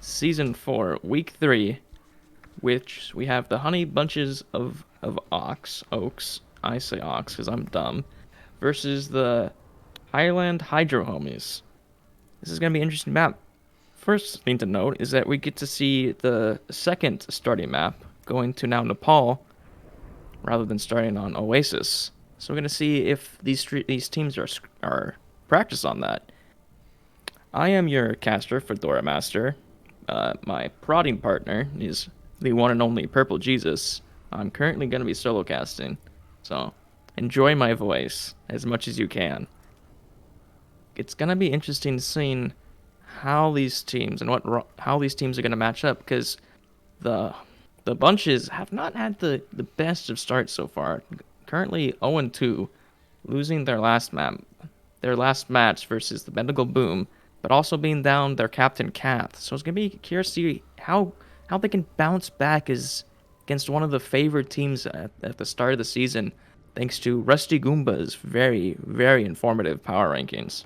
Season 4, Week 3, which we have the Honey Bunches of Oaks. I say Ox because I'm dumb. Versus the Highland Hydro Homies. This is going to be an interesting map. First thing to note is that we get to see the second starting map going to now Nepal rather than starting on Oasis. So we're going to see if these teams are practice on that. I am your caster, Fedora Master. My prodding partner is the one and only Purple Jesus. I'm currently going to be solo casting, so enjoy my voice as much as you can. It's going to be interesting seeing how these teams and how these teams are going to match up because the the bunches have not had the best of starts so far. Currently 0-2, losing their last match versus the Bendigo Boom, but also being down their captain Kath. So it's gonna be curious to see how they can bounce back as against one of the favored teams at the start of the season, thanks to Rusty Goomba's very informative power rankings.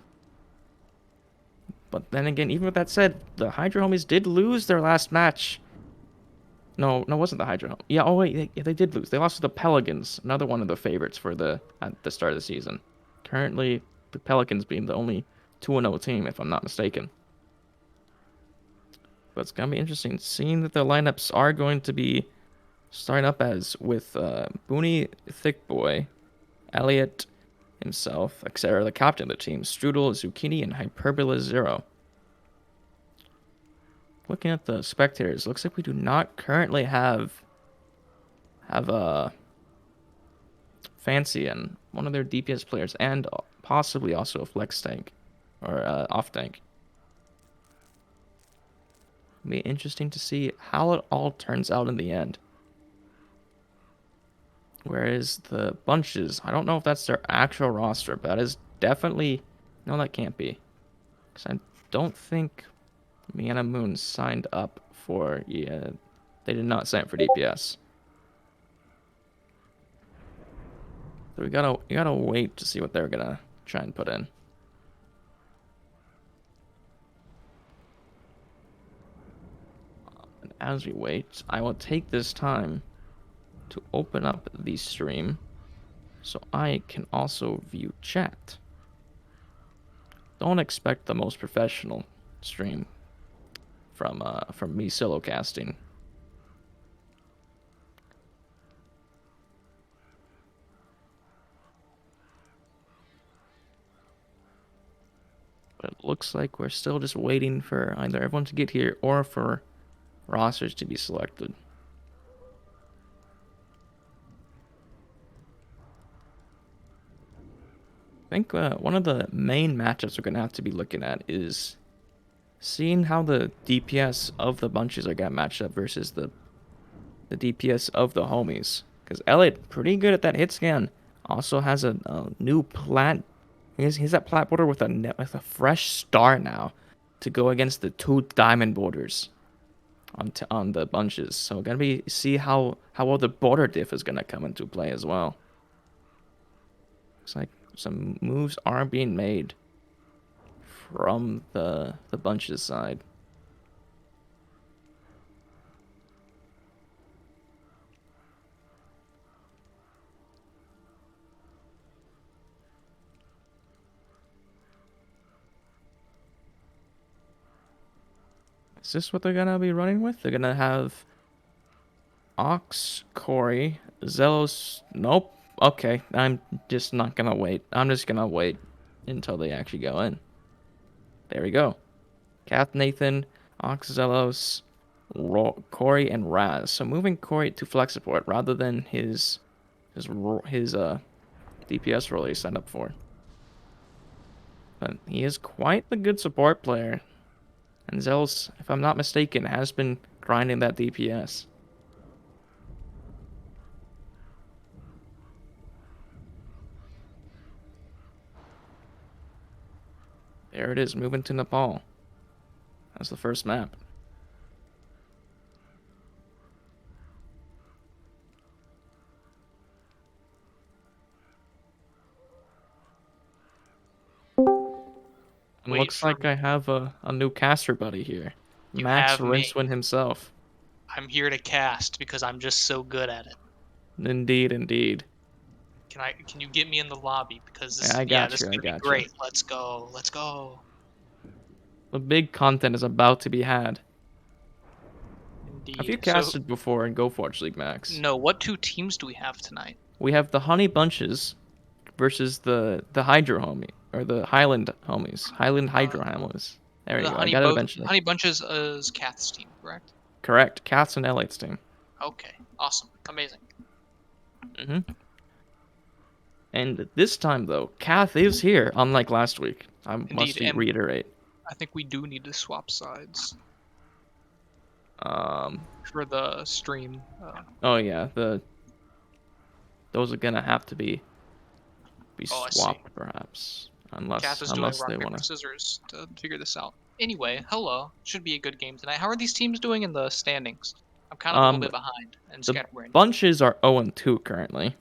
But then again, even with that said, the Hydro Homies did lose their last match. No, it wasn't the Hydro. Yeah, oh wait, they did lose. They lost to the Pelicans, another one of the favorites for at the start of the season. Currently, the Pelicans being the only 2-0 team, if I'm not mistaken. But it's gonna be interesting seeing that the lineups are going to be starting up as with Booney, Thick Boy, Elliot himself, etc., the captain of the team, Strudel, Zucchini, and Hyperbola Zero. Looking at the spectators, looks like we do not currently have Fancy and one of their DPS players, and possibly also a flex tank or off tank. It'll be interesting to see how it all turns out in the end. Whereas the bunches, I don't know if that's their actual roster, but that is definitely no, that can't be, because I don't think Miana Moon signed up for they did not sign up for DPS. So you gotta wait to see what they're gonna try and put in. And as we wait, I will take this time to open up the stream so I can also view chat. Don't expect the most professional stream from me solo casting. But it looks like we're still just waiting for either everyone to get here or for rosters to be selected. I think one of the main matchups we're going to have to be looking at is seeing how the DPS of the bunches are going to match up versus the DPS of the homies. Because Elliot, pretty good at that hit scan, also has a new plat. He's that plat border with a fresh star now to go against the 2 diamond borders on the bunches. So we're gonna be see how well the border diff is gonna come into play as well. Looks like some moves are being made from the bunches side. Is this what they're gonna be running with? They're gonna have Ox, Corey, Zelos. Nope. Okay, I'm just not gonna wait. I'm just gonna wait until they actually go in. There we go. Kath, Nathan, Ox, Zelos, Corey, and Raz. So moving Corey to flex support rather than his DPS role he signed up for. But he is quite the good support player. And Zelos, if I'm not mistaken, has been grinding that DPS. There it is, moving to Nepal. That's the first map. And looks like I have a new caster buddy here. You Max have me. Rincewind himself. I'm here to cast because I'm just so good at it. Indeed, indeed. Can you get me in the lobby? Because Yeah, I yeah, got this you. is I gonna be got you. great. Let's go. Let's go. The big content is about to be had. Have you Indeed. So casted before in Gopherwatch League, Max? no, what two teams do we have tonight? We have the Honey Bunches versus the Hydro Homie or the Highland Homies. Highland Uh, Hydro Homies. There you the go. I got it eventually. Honey Bunches is Kath's team, correct? Correct. Cats and Elate's team. Okay. Awesome. Amazing. And this time though, Kath is here, unlike last week. I must Indeed, and reiterate. I think we do need to swap sides Um. for the stream. Oh yeah. Those are gonna have to be Oh, I see. swapped, perhaps, Kath is doing unless rock they paper want to. scissors to figure this out. Anyway, hello. Should be a good game tonight. How are these teams doing in the standings? I'm kind of a little bit behind and The scatterbrained. bunches are 0-2 currently.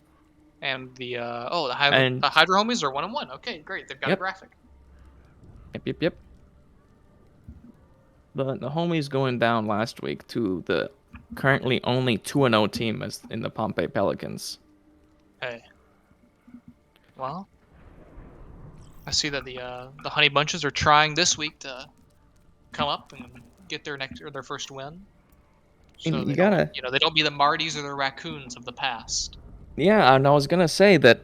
And the And the Hydro homies are 1-1. Okay, great. They've got a yep, graphic. yep. The homies going down last week to the currently only 2-0 team as in the Pompey Pelicans. Hey. Well, I see that the Honey Bunches are trying this week to come up and get their first win. So And they you gotta, they don't be the Martys or the Raccoons of the past. yeah. And I was gonna say that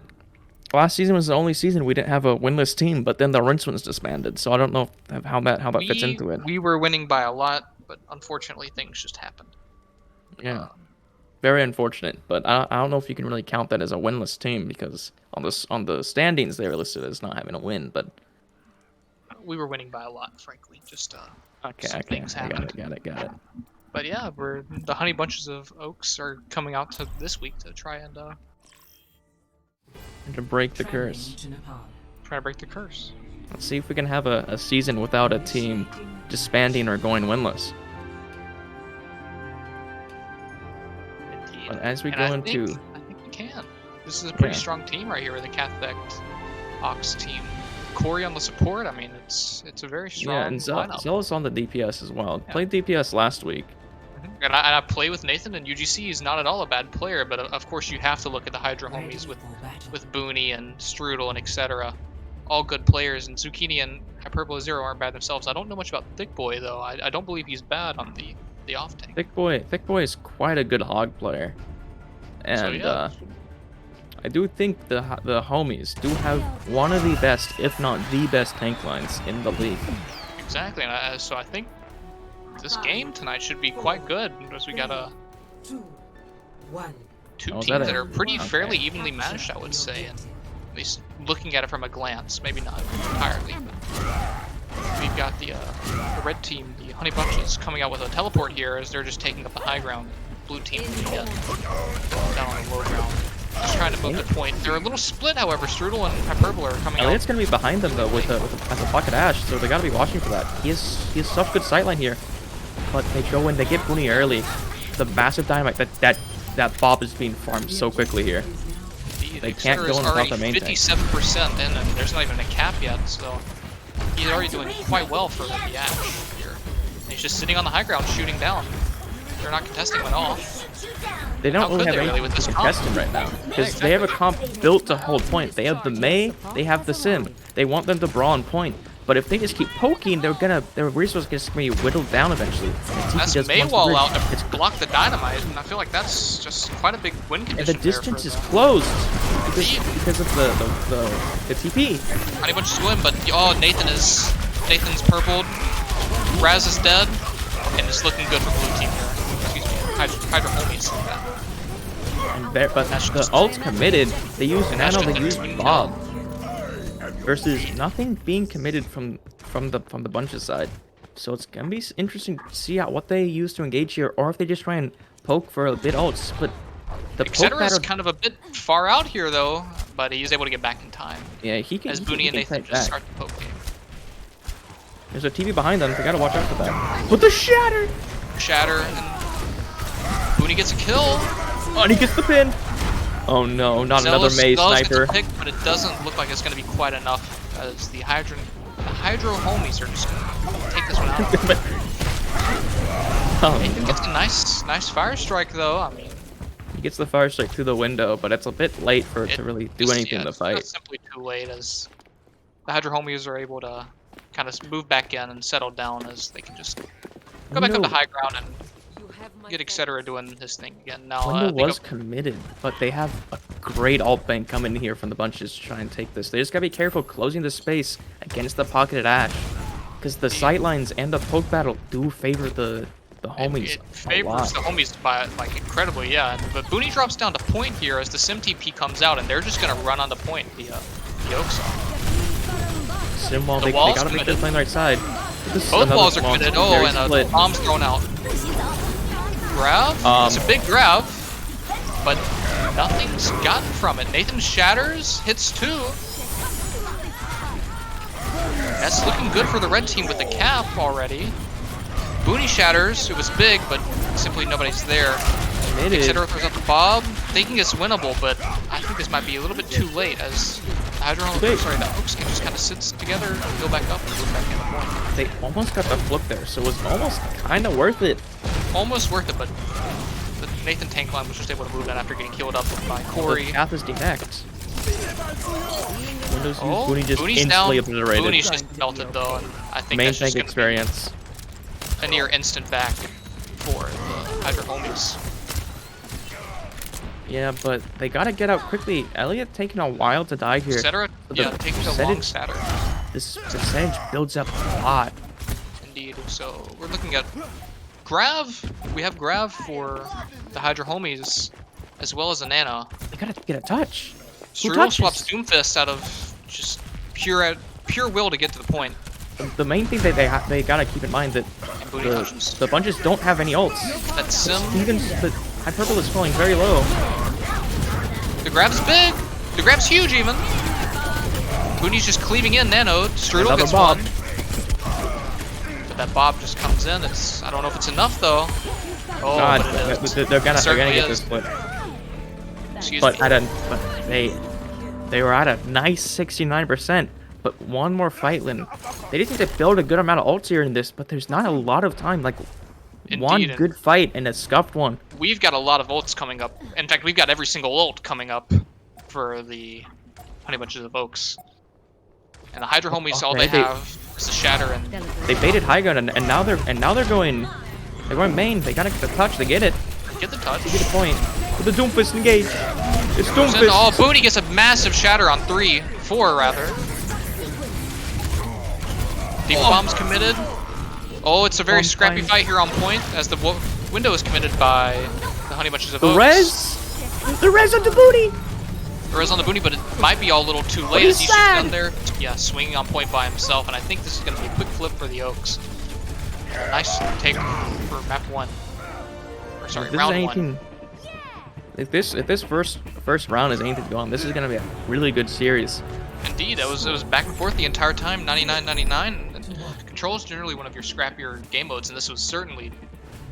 last season was the only season we didn't have a winless team, but then the Rincewind disbanded. So I don't know how that fits into it. We were winning by a lot, but unfortunately things just happened. Yeah. Very unfortunate, but I don't know if you can really count that as a winless team because on the standings they were listed as not having a win. But We were winning by a lot, frankly. Just okay, things happened. got it. But yeah, the Honey Bunches of Oaks are coming out to this week to try and And to break the curse. try to break the curse. Let's see if we can have a season without a team disbanding or going winless. Indeed. But as we And go I into, think we can. This is a pretty Yeah. strong team right here with the Catholic Ox team. Corey on the support. I mean, it's a very strong yeah, and lineup. Zealous on the DPS as well. Yeah. Played DPS last week. And I play with Nathan, and UGC is not at all a bad player, but of course you have to look at the Hydra homies with Booney and Strudel and etc. All good players, and Zucchini and Hyperbole Zero aren't bad themselves. I don't know much about Thick Boy though. I don't believe he's bad on the off tank. Thick Boy is quite a good hog player, and So, yeah. I do think the homies do have one of the best, if not the best, tank lines in the league. Exactly, and so I think this game tonight should be quite good because we got two Oh, is teams that that a- are pretty okay. fairly evenly matched, I would say, and at least looking at it from a glance, maybe not entirely. But we've got the red team, the Honey Bunches, coming out with a teleport here as they're just taking up the high ground. Blue team down on the low ground, just trying to move the point. They're a little split, however. Strudel and Hyperbole are coming out. Elliot's gonna be behind them though with a bucket ash, so they gotta be watching for that. He has such good sightline here, but they go in, they get Booney early. The massive dynamite that Bob is being farmed so quickly here. They can't go in without the main tank. 57% in, and there's not even a cap yet, so he's already doing quite well for the Ash here. And he's just sitting on the high ground shooting down. They're not contesting him at all. They don't How really could have they really anything with to this contest comp? him right now because Yeah, they have a comp built to hold point. They have the Mei, they have the Sim. They want them to brawl on point, but if they just keep poking, their resources just gonna be whittled down eventually. That's Maywall out to block the dynamite, and I feel like that's just quite a big win And condition. the distance there is for the closed because of the TP. Honey Bunch is win, but Nathan's purpled. Raz is dead, and it's looking good for blue team here. Excuse me, Hydra homies. But the ult's committed. They use Nano, they use Bob. Versus nothing being committed from the bunch's side. So it's gonna be interesting to see what they use to engage here, or if they just try and poke for a bit ults. But the poke Etc. is pattern, kind of a bit far out here though, but he's able to get back in time. yeah, he can. As he Booney and can Nathan fight just back. start the poke game. There's a TV behind them. They gotta watch out for that. With the shatter. Shatter, and Booney gets a kill. Oh, and he gets the pin. Oh no, not another Mei sniper. Gets a pick, but it doesn't look like it's going to be quite enough, as the Hydro homies are just going to take this one out. Oh, Nathan no. gets a nice fire strike though. I mean, He gets the fire strike through the window, but it's a bit late for it to really do anything in the it's fight. just simply too late as the Hydra homies are able to kind of move back in and settle down as they can just go back up to high ground and get etc. doing his thing again. Now Window I think was committed, but they have a great alt bank coming here from the bunches to try and take this. They just gotta be careful closing the space against the pocketed Ash, because the sightlines and the poke battle do favor the homies it a favors lot. the homies by like incredibly, yeah. But Booney drops down to point here as the Sim TP comes out, and they're just gonna run on the point the Oaks are. Sim wall, The they wall's gotta make committed. this playing the right side. Both walls are small, committed. very Oh, and split. a bomb's thrown out. Grab? It's a big grab, but nothing's gotten from it. Nathan shatters, hits 2. That's looking good for the red team with the cap already. Booney shatters, it was big, but simply nobody's there. Etc. throws out the Bob, thinking it's winnable, but I think this might be a little bit too late as the Oaks can just kind of sit together, go back up, and move back in the point. They almost got the flip there, so it was almost kind of worth it. Almost worth it, but the Nathan tank line was just able to move in after getting killed up by Corey. The path is dehacked. Windows Oh, Booney just Booney's instantly down. obliterated. Booney's just melted though, and I think Main that's just tank gonna be experience. a near instant back for the Hydra homies. Yeah, but they gotta get out quickly. Elliot taking a while to die here. Etc. But Yeah, the taking a long percentage- satter. This percentage builds up a lot. Indeed. So we're looking at Grav. We have Grav for the Hydra homies, as well as a Nana. They gotta get a touch. Who Strudel touches? swaps Doomfist out of just pure will to get to the point. The main thing that they gotta keep in mind that And Booney touches. the bunches don't have any ults. That Sim. Even the Hyperbole is falling very low. The grab's big. The grab's huge even. Booney's just cleaving in Nano. Strudel Another gets Bob. one. But that Bob just comes in. I don't know if it's enough though. Oh, God, but it is. they're gonna Certainly get is. this split. Excuse But me. they were at a nice 69%. But one more fight, Lynn. They just need to build a good amount of ults here in this, but there's not a lot of time. Like one Indeed, and good fight and a scuffed one. we've got a lot of ults coming up. In fact, we've got every single ult coming up for the Honey Bunches of Oaks. And the Hydra homies, all Okay, they have is the Shatter and They baited high ground and now they're going main. They gotta get the touch. They get it. get the touch. They get a point. With the Doomfist engage. It's And, Doomfist. oh, Booney gets a massive Shatter on 4 rather. Deep Bomb's committed. Oh, it's a very Bomb scrappy time. fight here on point as the window is committed by the Honey Bunches of The Oaks. res. The res on the booty. There is on the Booney, but it might be all a little too late he's as he's just sad. down there, yeah, swinging on point by himself. And I think this is going to be a quick flip for the Oaks. Nice take for map 1. Or sorry, If this is round 1. anything, if this first round is anything to go on, this is gonna be a really good series. Indeed, it was back and forth the entire time, 99-99. And Control is generally one of your scrappier game modes, and this was certainly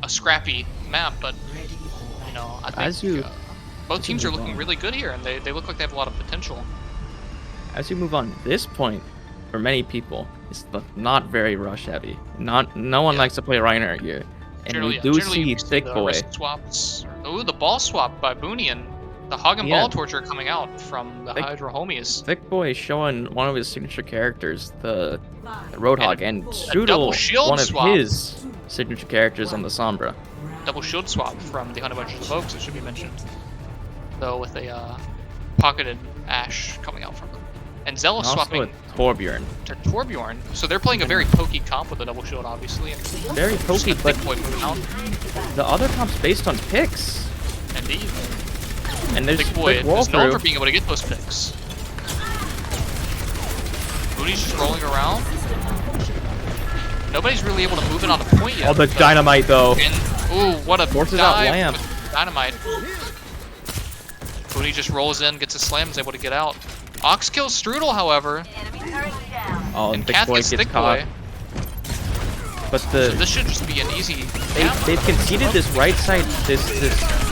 a scrappy map. But you know, I think both teams are looking really good here, and they look like they have a lot of potential. As you move on, this point for many people is not very rush heavy. No one likes to play Reiner here, and we do see Thick the Boy. wrist swaps. Ooh, the ball swap by Booney and the Hog and Ball Torture coming out from the Hydra homies. Thick Boy is showing one of his signature characters, the Roadhog, and double Strudel, shield one of swap. his signature characters on the Sombra. Double shield swap from the Honey Bunches of Oaks, it should be mentioned. Though with a pocketed Ash coming out from them. And Zella Also swapping with Torbjorn. to Torbjorn. So they're playing a very pokey comp with the double shield, obviously. And Very pokey, Thick but Boy moving out. the other comp's based on picks. Indeed. And there's Thick Boy quick wall is known through. for being able to get those picks. Booney's just rolling around. Nobody's really able to move in on the point yet. Oh, the dynamite though. And, ooh, what a Forces out dive Lamp. with dynamite. Booney just rolls in, gets a slam, is able to get out. Ox kills Strudel, however, Oh, and Thick Kath Boy gets gets Thick caught. Boy. But So this should just be an easy. they've conceded this right side, this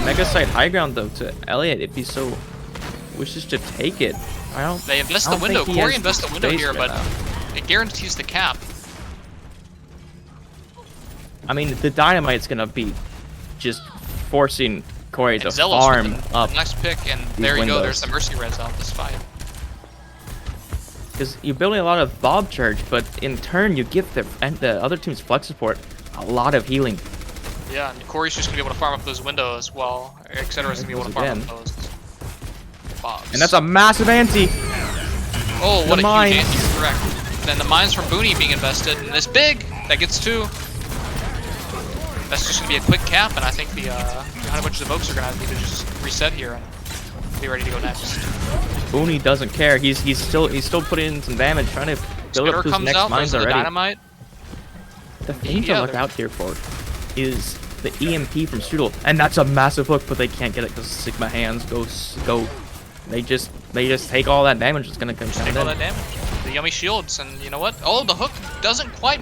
mega side high ground though to Elliot if he so wishes to take it. They invest I the don't window. think he Corey has invests the window space here, right but now. it guarantees the cap. I mean, the Dynamite's gonna be just forcing Corey to And Zelos farm with the up. nice pick, and there you go. windows. There's the Mercy Reds out this fight. Because you're building a lot of Bob Charge, but in turn you give the other team's Flex support a lot of healing. Yeah, and Corey's just gonna be able to farm up those windows while Etcetera's gonna be able to farm up those Bobs. And that's a massive anti. Oh, what the a mines. huge anti, you're correct. Then the mines from Booney being invested, and it's big! That gets 2. That's just gonna be a quick cap, and I think the Honey Bunches of Oaks are gonna need to just reset here and be ready to go next. Booney doesn't care. He's still putting in some damage, trying to build Spitter up his comes next out, mines there's the already. Dynamite. The thing Yeah, to look they're- out here for is the EMP from Strudel, and that's a massive hook, but they can't get it because Sigma hands go. They just take all that damage. It's gonna come down. Take all that damage. The yummy shields, and you know what? Oh, the hook doesn't quite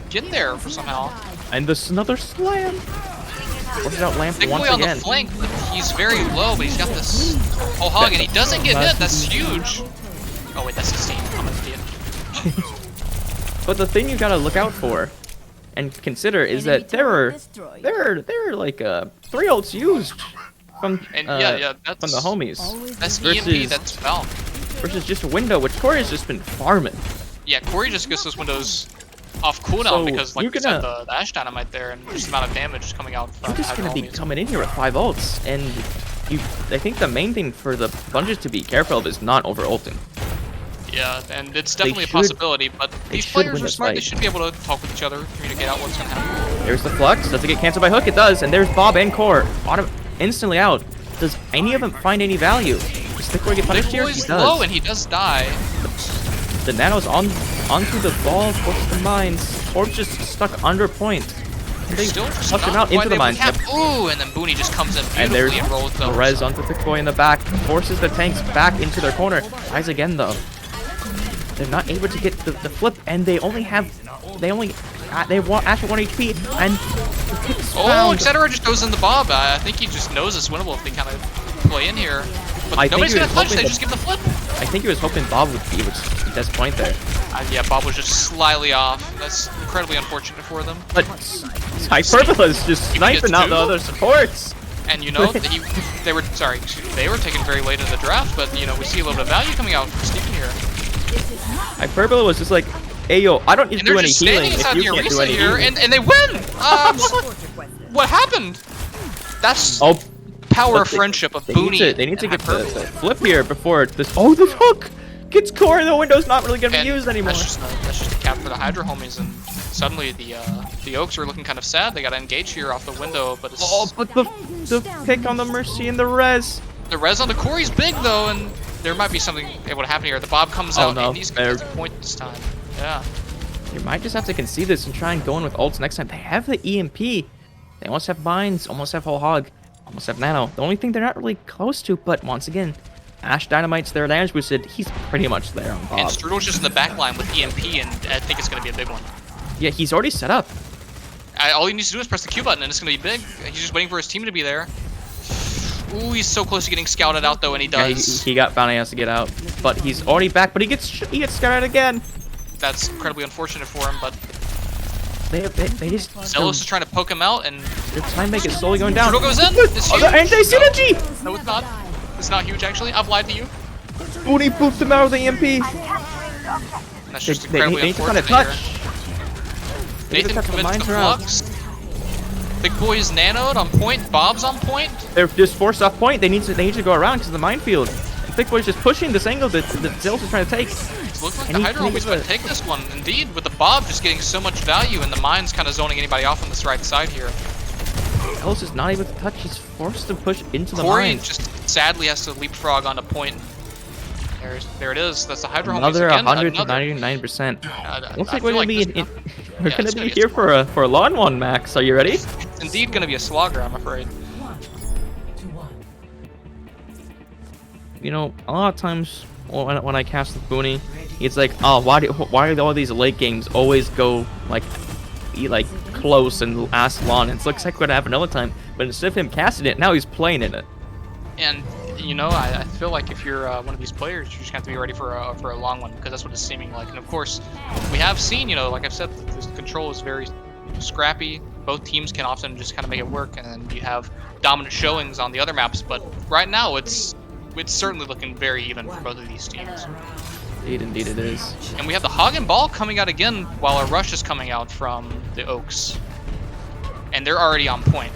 get there for somehow. And this another slam. Forces out Lamp Big once boy on again. the flank, but he's very low, but he's got this whole hog, and he doesn't get hit. That's huge. Oh wait, that's 16. I'm an idiot. But the thing you gotta look out for and consider is that there are like 3 ults used from And yeah, from that's the homies That's versus- EMP. That's Valve. versus just a window, which Corey has just been farming. Yeah, Corey just gets those windows off cooldown So because, like you're you said, gonna- the Ash Dynamite there, and just the amount of damage coming out from You're just Hydro gonna be Homies. coming in here with 5 ults, and I think the main thing for the bunches to be careful of is not over ulting. Yeah, and it's definitely a should- possibility, but they these should players win are this smart. They fight. should be able to talk with each other, communicate out what's gonna happen. There's the flux. Does it get canceled by hook? It does. And there's Bob and Core. Instantly out. Does any of them find any value? Does the Core get Big punished here? He boy's does. low, and he does die. The Nano's onto the ball, forces the mines. Orb's just stuck under point. And they Still just flush him not out into quite the able to mines. cap. Ooh, and then Booney just comes in And there's beautifully and rolls the over. res onto Thick Boy in the back. Forces the tanks back into their corner. Tries again though. They're not able to get the flip, and they want actually 1 HP, and the pick's Oh, found. Etcetera just goes in the Bob. I think he just knows it's winnable if they kind of play in here. But I think nobody's he gonna was touch. hoping They the- just give the flip. I think he was hoping Bob would be at this point there. Yeah, Bob was just slightly off. That's incredibly unfortunate for them. But Hyperbola is just He sniping gets out 2? the other supports. And you know, they were taken very late in the draft, but you know, we see a little bit of value coming out from Steven here. Hyperbola was just like, hey yo, I don't need And to they're do any just healing standing if inside you the can't do Arisa any here, healing. and they win! What happened? That's Oh, power but of friendship of they Booney. need to and get the Hyperbola. flip here before this. Oh, the hook gets Core. The window's not really gonna And be used anymore. That's just a cap for the Hydra homies, and suddenly the Oaks are looking kind of sad. They got to engage here off the window, but it's Oh, but the pick on the Mercy and the res. the res on the Corey's big though, and there might be something able to happen here. The Bob comes Oh, out, no. and he's gonna get the point this time. Yeah. You might just have to concede this and try and go in with ults next time. They have the EMP. They almost have mines, almost have whole hog, almost have nano. The only thing they're not really close to, but once again, Ash Dynamite's their damage boosted. He's pretty much there on And Bob. Strudel's just in the back line with EMP, and I think it's gonna be a big one. Yeah, he's already set up. All he needs to do is press the Q button, and it's gonna be big. He's just waiting for his team to be there. Ooh, he's so close to getting scouted out though, and he Yeah, does. he got found. He has to get out, but he's already back. But he gets scouted again. That's incredibly unfortunate for him, but They just Zelos is trying to poke him out, and their time make is slowly going down. Strudel goes in. It's Oh, huge. the anti-synergy! No, it's not. It's not huge actually. I've lied to you. Booney boots him out with the EMP. That's They, just they incredibly need to find a unfortunate touch. here. They need to Nathan touch the commits mines the around. flux. Big boy's nanoed on point. Bob's on point. They're just forced off point. They need to go around because of the minefield. And Thick Boy's just pushing this angle that Zelos is trying to take. It looks like And the he Hydra can homies make might take this one. Indeed, with the Bob just getting so much value, and the mines kind of zoning anybody off on this right side here. Zelos is not able to touch. He's forced to push into the Corey mines. just sadly has to leapfrog onto point. There it is. That's the Hydra Another homies again. 199%. Looks like I we're feel gonna be this- we're yeah, gonna it's be gonna be here for a long one, Max. Are you ready? It's indeed going to be a slogger, I'm afraid. You know, a lot of times when I cast with Booney, it's like, oh, why do all these late games always go like close and last long? It looks like we're gonna have another time, but instead of him casting it, now he's playing in it. And you know, I feel like if you're one of these players, you just have to be ready for a long one, because that's what it's seeming like. And of course, we have seen, you know, like I've said, this control is very scrappy. Both teams can often just kind of make it work, and then you have dominant showings on the other maps. But right now, it's certainly looking very even for both of these teams. Indeed it is. And we have the Hog and Ball coming out again while our Rush is coming out from the Oaks. And they're already on point.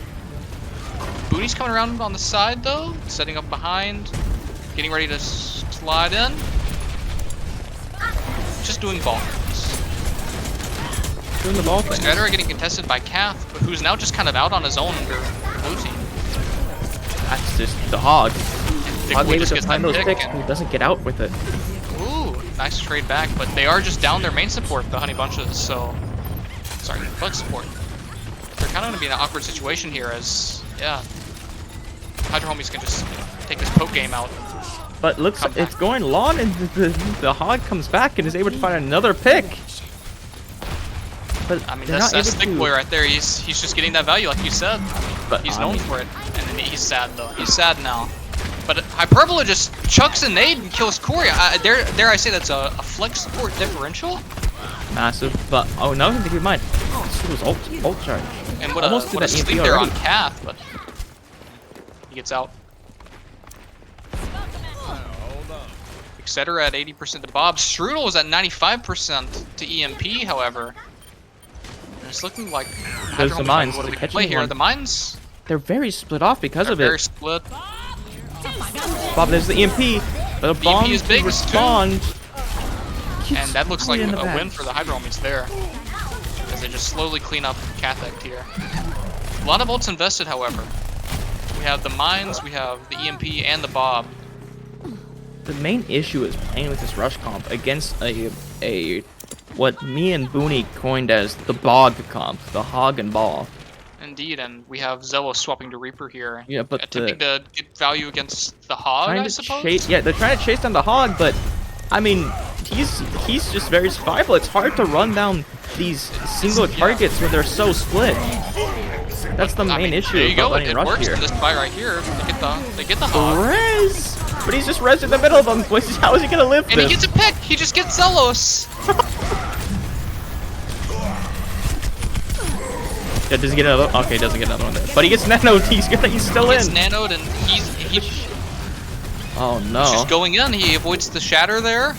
Booty's coming around on the side though, setting up behind, getting ready to slide in. Just doing ball things. Doing the ball thing. Shredder getting contested by Kath, but who's now just kind of out on his own under blue team. That's just the Hog. Hog Boy able just to gets find that those pick picks, and- and he doesn't get out with it. Ooh, nice trade back, but they are just down their main support, the Honey Bunches, so... Sorry, bug support. They're kind of going to be in an awkward situation here as, yeah, Hydro Homies can just take this poke game out. But looks like it's going long, and the Hog comes back and is able to find another pick. But I mean, they're that's not Thick able to- Boy right there. He's just getting that value, like you said. But He's I known mean, for it. And then he's sad, though. He's sad now. But Hyperbola just chucks a nade and kills Corey. Dare I say that's a flex support differential? massive. But oh, another thing to keep in mind. This was ult charge. And what Almost a did that sleep EMP there on already. Kath, but he gets out. Etc. at 80% to Bob. Strudel was at 95% to EMP, however. And it's looking like There's the mines. What do we They're play catching here? one. The mines They're very split off because are of very it. split. Bob, there's the EMP. But the bomb is big, to it's two. respond. And that looks like in a the back. win for the Hydro Homies there. As they just slowly clean up Cathect here. A lot of ults invested, however. We have the mines, we have the EMP, and the Bob. The main issue is playing with this rush comp against a what me and Booney coined as the bog comp, the Hog and Ball. Indeed, and we have Zello swapping to Reaper here. Yeah, but attempting to get value against the Hog, trying I to suppose? chase, yeah, they're trying to chase down the Hog, but I mean, he's just very survivable. It's hard to run down these single targets when they're so split. That's the main issue There you about go, running it rush works here. in this fight right here. They get the Hog. Rez! But he's just res in the middle of them. How is he gonna live And this? he gets a pick! He just gets Zelos! Yeah, does he get another? Okay, he doesn't get another one there. But he gets nanoed. He's still He gets in. nanoed and he's Oh no. just going in. He avoids the shatter there.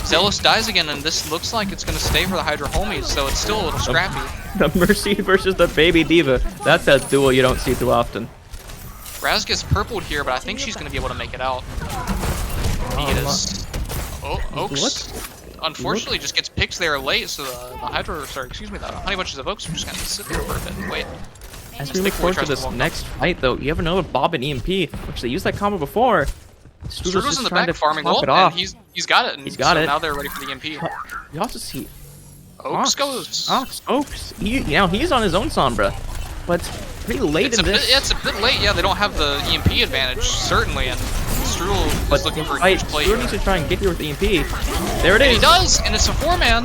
Zealous dies again, and this looks like it's going to stay for the Hydra Homies, so it's still a little scrappy. The Mercy versus the Baby Diva. That's a duel you don't see too often. Raz gets purpled here, but I think she's going to be able to make it out. Oaks, unfortunately, just gets picked there late, so the Honey Bunches of Oaks are just going to sit there for a bit. Wait. As we look forward to this next fight, though, you have another Bob and EMP, which they used that combo before. Strudel's in the trying back to farming top ult, it and off. he's got it. And He's got so it. Now they're ready for the EMP. You also see Oaks goes. Oaks. He's on his own Sombra, but pretty late It's in a this. bit, yeah, it's a bit late. Yeah, they don't have the EMP advantage, certainly, and Strudel But is looking for a fight, huge play Strudel here. needs to try and get here with the EMP. There it And is. he does, and it's a 4-man.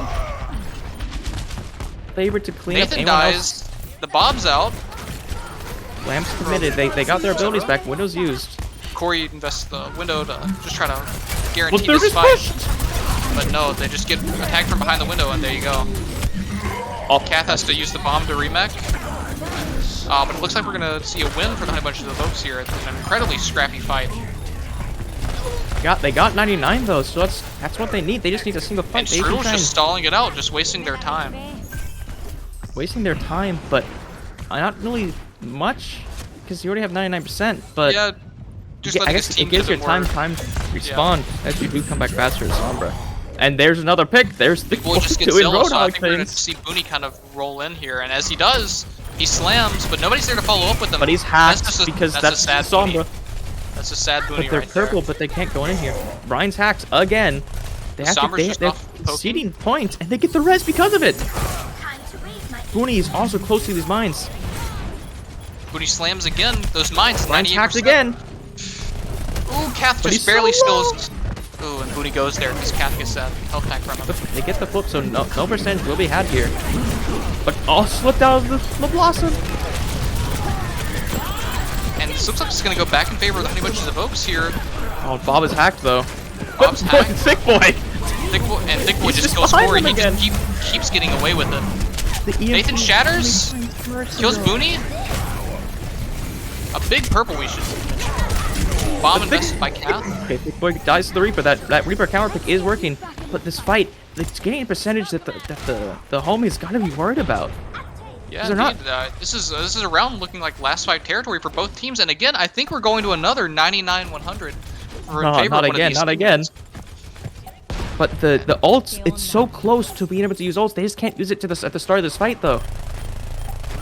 Favorite to clean up Nathan anyone else. dies. The Bob's out. Lamps committed. They got their abilities back. Windows used. Corey invests the window to just try to Well, guarantee they're this just fight. pushed. But no, they just get attacked from behind the window, and there you go. Kath has to use the bomb to remech. But it looks like we're going to see a win for the Honey Bunches of Oaks here. It's an incredibly scrappy fight. They got 99 though, so that's what they need. They just need a single And fight. They can Strudel's try just and stalling it out, just wasting their time. wasting their time, but not really much because you already have 99%. But Yeah, just I letting guess his it team gives get a your bit time more. to respawn as you do come back faster as Sombra. And there's another pick. There's the We'll just get doing Zillow, so I Roadhog think we're going to things. see Booney kind of roll in here. And as he does, he slams, but nobody's there to follow up with him. But he's hacked because that's a sad Sombra. Booney. That's a sad Booney But they're right purple, there. but they can't go in here. Ryan's hacked again. They have Sombra's to, just they're off poking. conceding points, and they get the res because of it. Booney is also close to these mines. Booney slams again. Those mines, Ryan's 98%. hacked again. Ooh, Kath But just he's barely so low. stills. Ooh, and Booney goes there because Kath gets that health pack from him. They get the flip, so no percentage will be had here. But all slipped out of the blossom. And this looks like it's going to go back in favor of the Honey Bunches of Oaks here. Oh, Bob is hacked though. Bob's hacked. Sick boy. Thick Boy He's just just kills behind Corey. him He again. just keeps getting away with it. The EMP Nathan shatters, kills Booney. A big purple we should mention. Bomb invested by Kath. Okay, Big Boy dies to the Reaper. That Reaper counter pick is working, but this fight, it's getting a percentage that the homies gotta be worried about. Yeah, they're indeed. This is a round looking like last fight territory for both teams, and again, I think we're going to another 99-100. No, not again, not again. But the ults, it's so close to being able to use ults. They just can't use it at the start of this fight, though.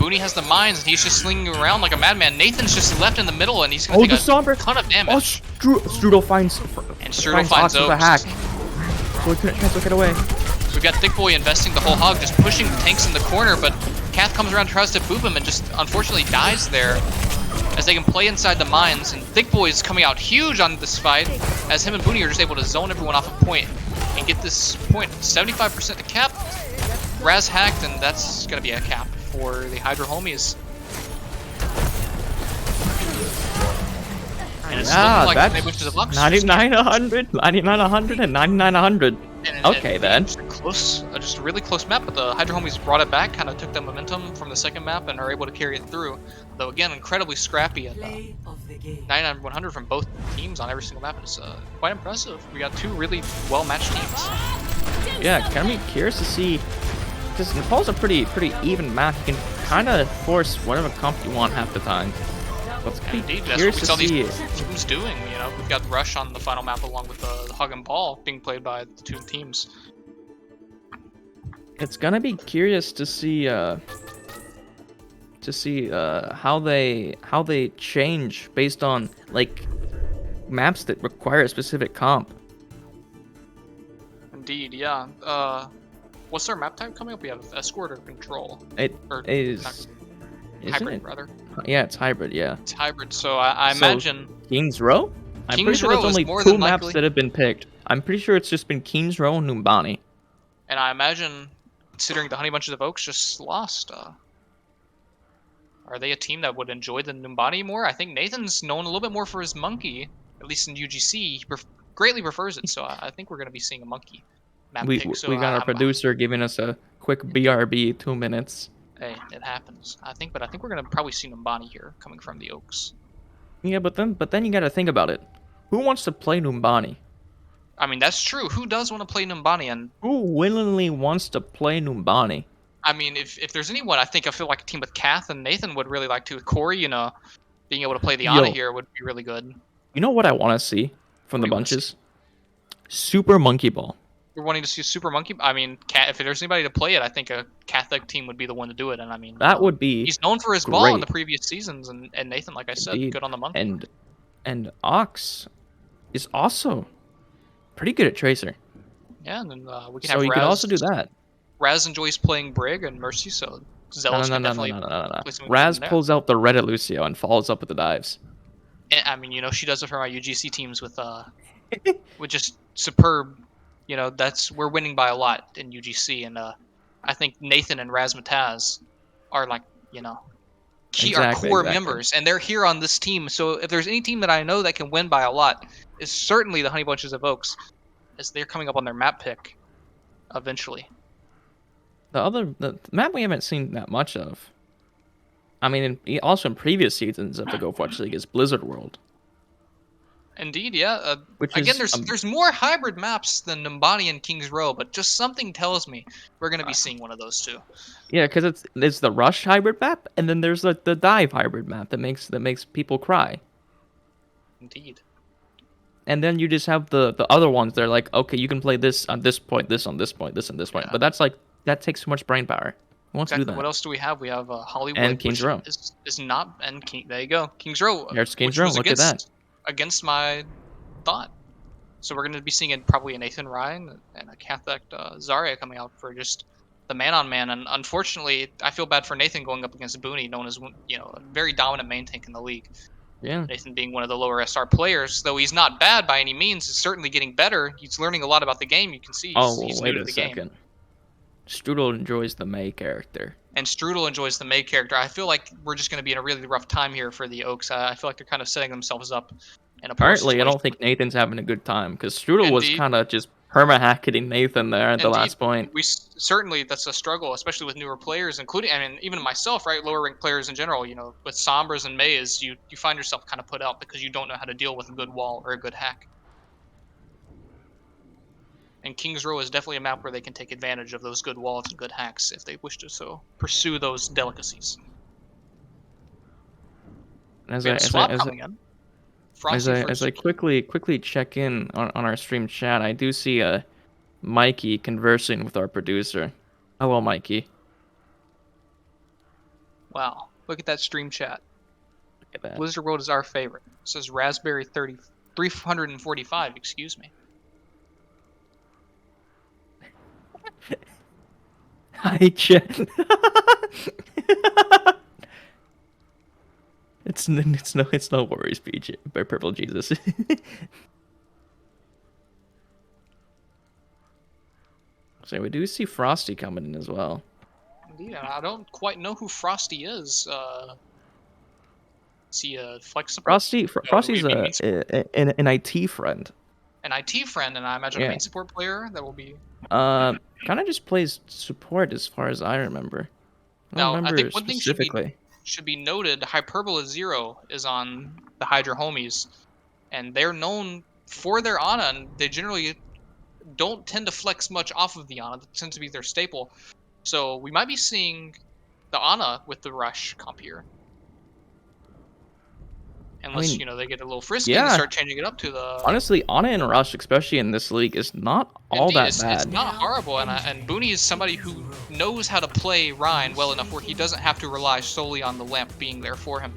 Booney has the mines, and he's just slinging around like a madman. Nathan's just left in the middle, and he's going to take a ton of damage. Oh, Strudel finds Oaks. with a hack. So he couldn't transfer it away. We've got Thick Boy investing the whole hog, just pushing the tanks in the corner, but Kath comes around, tries to boop him, and just unfortunately dies there as they can play inside the mines. And Thick Boy is coming out huge on this fight as him and Booney are just able to zone everyone off a point and get this point 75% to cap. Raz hacked, and that's going to be a cap for the Hydra homies. And it's looking like Maybush is a Lux. 99-100, 99-100, and 99-100. Okay, then. Just a really close map, but the Hydra homies brought it back, kind of took the momentum from the second map, and are able to carry it through. Though again, incredibly scrappy at 99-100 from both teams on every single map. It's quite impressive. We got two really well-matched teams. Yeah, kind of be curious to see, because Nepal's a pretty even map. You can kind of force whatever comp you want half the time. Indeed, that's what we saw these teams doing. You know, we've got Rush on the final map along with the Hug and Ball being played by the two teams. It's gonna be curious to see how they change based on like maps that require a specific comp. Indeed, yeah. What's our map type coming up? We have Escort or Control. It is hybrid, rather. Yeah, it's hybrid. Yeah, it's hybrid. So I imagine Kings Row. I'm pretty sure there's only two maps that have been picked. I'm pretty sure it's just been Kings Row and Numbani. And I imagine, considering the Honey Bunches of Oaks just lost, are they a team that would enjoy the Numbani more? I think Nathan's known a little bit more for his monkey, at least in UGC. He greatly prefers it, so I think we're going to be seeing a monkey map pick. So we got our producer giving us a quick BRB 2 minutes. Hey, it happens. I think we're gonna probably see Numbani here coming from the Oaks. Yeah, but then you gotta think about it. Who wants to play Numbani? I mean, that's true. Who does want to play Numbani? And who willingly wants to play Numbani? I mean, if there's anyone, I feel like a team with Kath and Nathan would really like to. With Corey, you know, being able to play the Ana here would be really good. You know what I want to see from the bunches? Super Monkey Ball. We're wanting to see Super Monkey. I mean, if there's anybody to play it, I think a Catholic team would be the one to do it. And I mean, that would be. He's known for his ball in the previous seasons, and Nathan, like I said, good on the monkey. And Ox is also pretty good at Tracer. Yeah, and then we can so have. So you could also do that. Raz enjoys playing Brig and Mercy, so Zealous can definitely. No. Raz pulls out the Reddit Lucio and follows up with the dives. And, I mean, you know, she does it for my UGC teams with with just superb. You know, we're winning by a lot in UGC, and I think Nathan and Razmataz are like, you know, our core members, and they're here on this team. So if there's any team that I know that can win by a lot, is certainly the Honey Bunches of Oaks, as they're coming up on their map pick eventually. The map we haven't seen that much of, I mean, also in previous seasons of the Gopherwatch League, is Blizzard World. Indeed, yeah. Again, there's more hybrid maps than Numbani and Kings Row, but just something tells me we're going to be seeing one of those two. Yeah, because it's the Rush hybrid map, and then there's the Dive hybrid map that makes people cry. Indeed. And then you just have the other ones. They're like, okay, you can play this on this point, this on this point, this on this point. Yeah. But that takes too much brain power. Who wants to do that? What else do we have? We have Hollywood and Kings Row. Is not and King. There you go, Kings Row. There's Kings Row. Look at that. Against my thought. So we're going to be seeing probably a Nathan Ryan and a Catholic Zarya coming out for just the man-on-man. And unfortunately, I feel bad for Nathan going up against Booney, known as, you know, a very dominant main tank in the league. Yeah. Nathan being one of the lower SR players, though he's not bad by any means, is certainly getting better. He's learning a lot about the game. You can see he's new to the game. Strudel enjoys the Mei character. And Strudel enjoys the Mei character. I feel like we're just going to be in a really rough time here for the Oaks. I feel like they're kind of setting themselves up. Apparently, I don't think Nathan's having a good time because Strudel was kind of just perma-hacking Nathan there at the Indeed, last point. certainly that's a struggle, especially with newer players, including, I mean, even myself, right? Lower ranked players in general, with Sombras and Maze, you find yourself kind of put out because you don't know how to deal with a good wall or a good hack. And King's Row is definitely a map where they can take advantage of those good walls and good hacks if they wish to so pursue those delicacies. As We I have a as I swap as I, coming in. Frosty as first. I quickly check in on our stream chat, I do see Mikey conversing with our producer. Hello, Mikey. Wow, look at that stream chat. Look at that. Blizzard World is our favorite. It says Raspberry 345, excuse me. Hi, chat. It's no worries, PJ, by Purple Jesus. So we do see Frosty coming in as well. Indeed, I don't quite know who Frosty is. Is he a flex support? Frosty's Would he be main support? an IT friend. An IT friend, and I imagine a Yeah. main support player that will be. Kind of just plays support as far as I remember. I don't Now, I remember think one thing specifically. should be noted. Hyperbola Zero is on the Hydra homies, and they're known for their Ana, and they generally don't tend to flex much off of the Ana. That tends to be their staple. So we might be seeing the Ana with the Rush comp here. Unless, they get a little frisky and yeah. start changing it up to the... Honestly, Ana and Rush, especially in this league, is not all Indeed, that bad. It's not horrible, and Booney is somebody who knows how to play Ryan well enough where he doesn't have to rely solely on the lamp being there for him.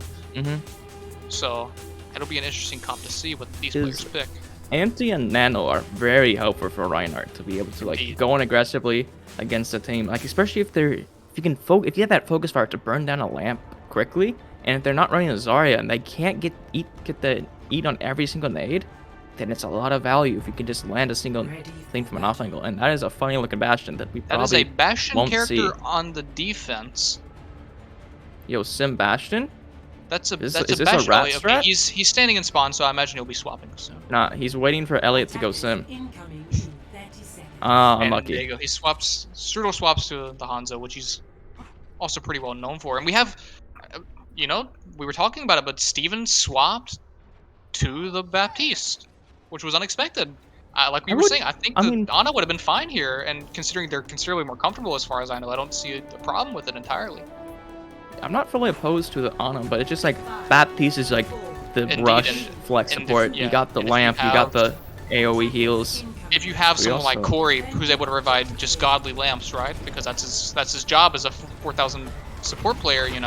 So, it'll be an interesting comp to see what these players pick. Anti and Nano are very helpful for Reinhardt to be able to go on aggressively against a team, especially if you have that focus fire to burn down a lamp quickly, and if they're not running a Zarya and they can't get the eat on every single nade, then it's a lot of value if you can just land a single thing from an off angle, and that is a funny looking Bastion that we probably won't see. That is a Bastion character on the defense. Yo, Sim Bastion? That's a is Bastion. This a rat strat? Okay, he's standing in spawn, so I imagine he'll be swapping soon. Nah, he's waiting for Elliot to go Sim. Unlucky. There you go. He swaps. Strudel swaps to the Hanzo, which he's also pretty well known for. And we have, we were talking about it, but Steven swapped to the Baptiste, which was unexpected. Like we were saying, I think Ana would have been fine here, and considering they're considerably more comfortable as far as I know, I don't see a problem with it entirely. I'm not fully opposed to the Ana, but it's just Baptiste is the rush flex support. You got the lamp, you got the AoE heals. If you have someone like Corey who's able to provide just godly lamps, right? Because that's his job as a 4,000 support player, You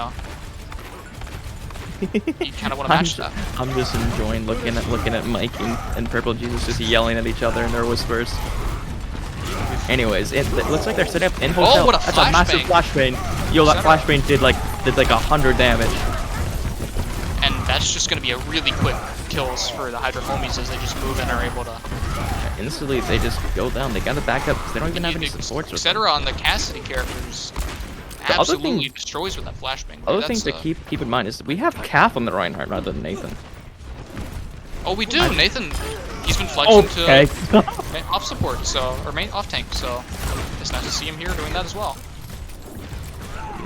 kind of want to match that. I'm just enjoying looking at Mike and Purple Jesus just yelling at each other in their whispers. Anyways, it looks like they're setting up in hotel. Oh, what a That's a massive flashbang. Yo, that flashbang did like 100 damage. And that's just gonna be a really quick kills for the Hydra homies as they just move in and are able to. Instantly, they just go down. They got to back up because they don't even have any supports. Etc. on the Cassidy characters absolutely destroys with that flashbang. Other thing to keep in mind is that we have Calf on the Reinhardt rather than Nathan. Oh, we do. Nathan, he's been flexing to off support, or main off tank. So it's nice to see him here doing that as well.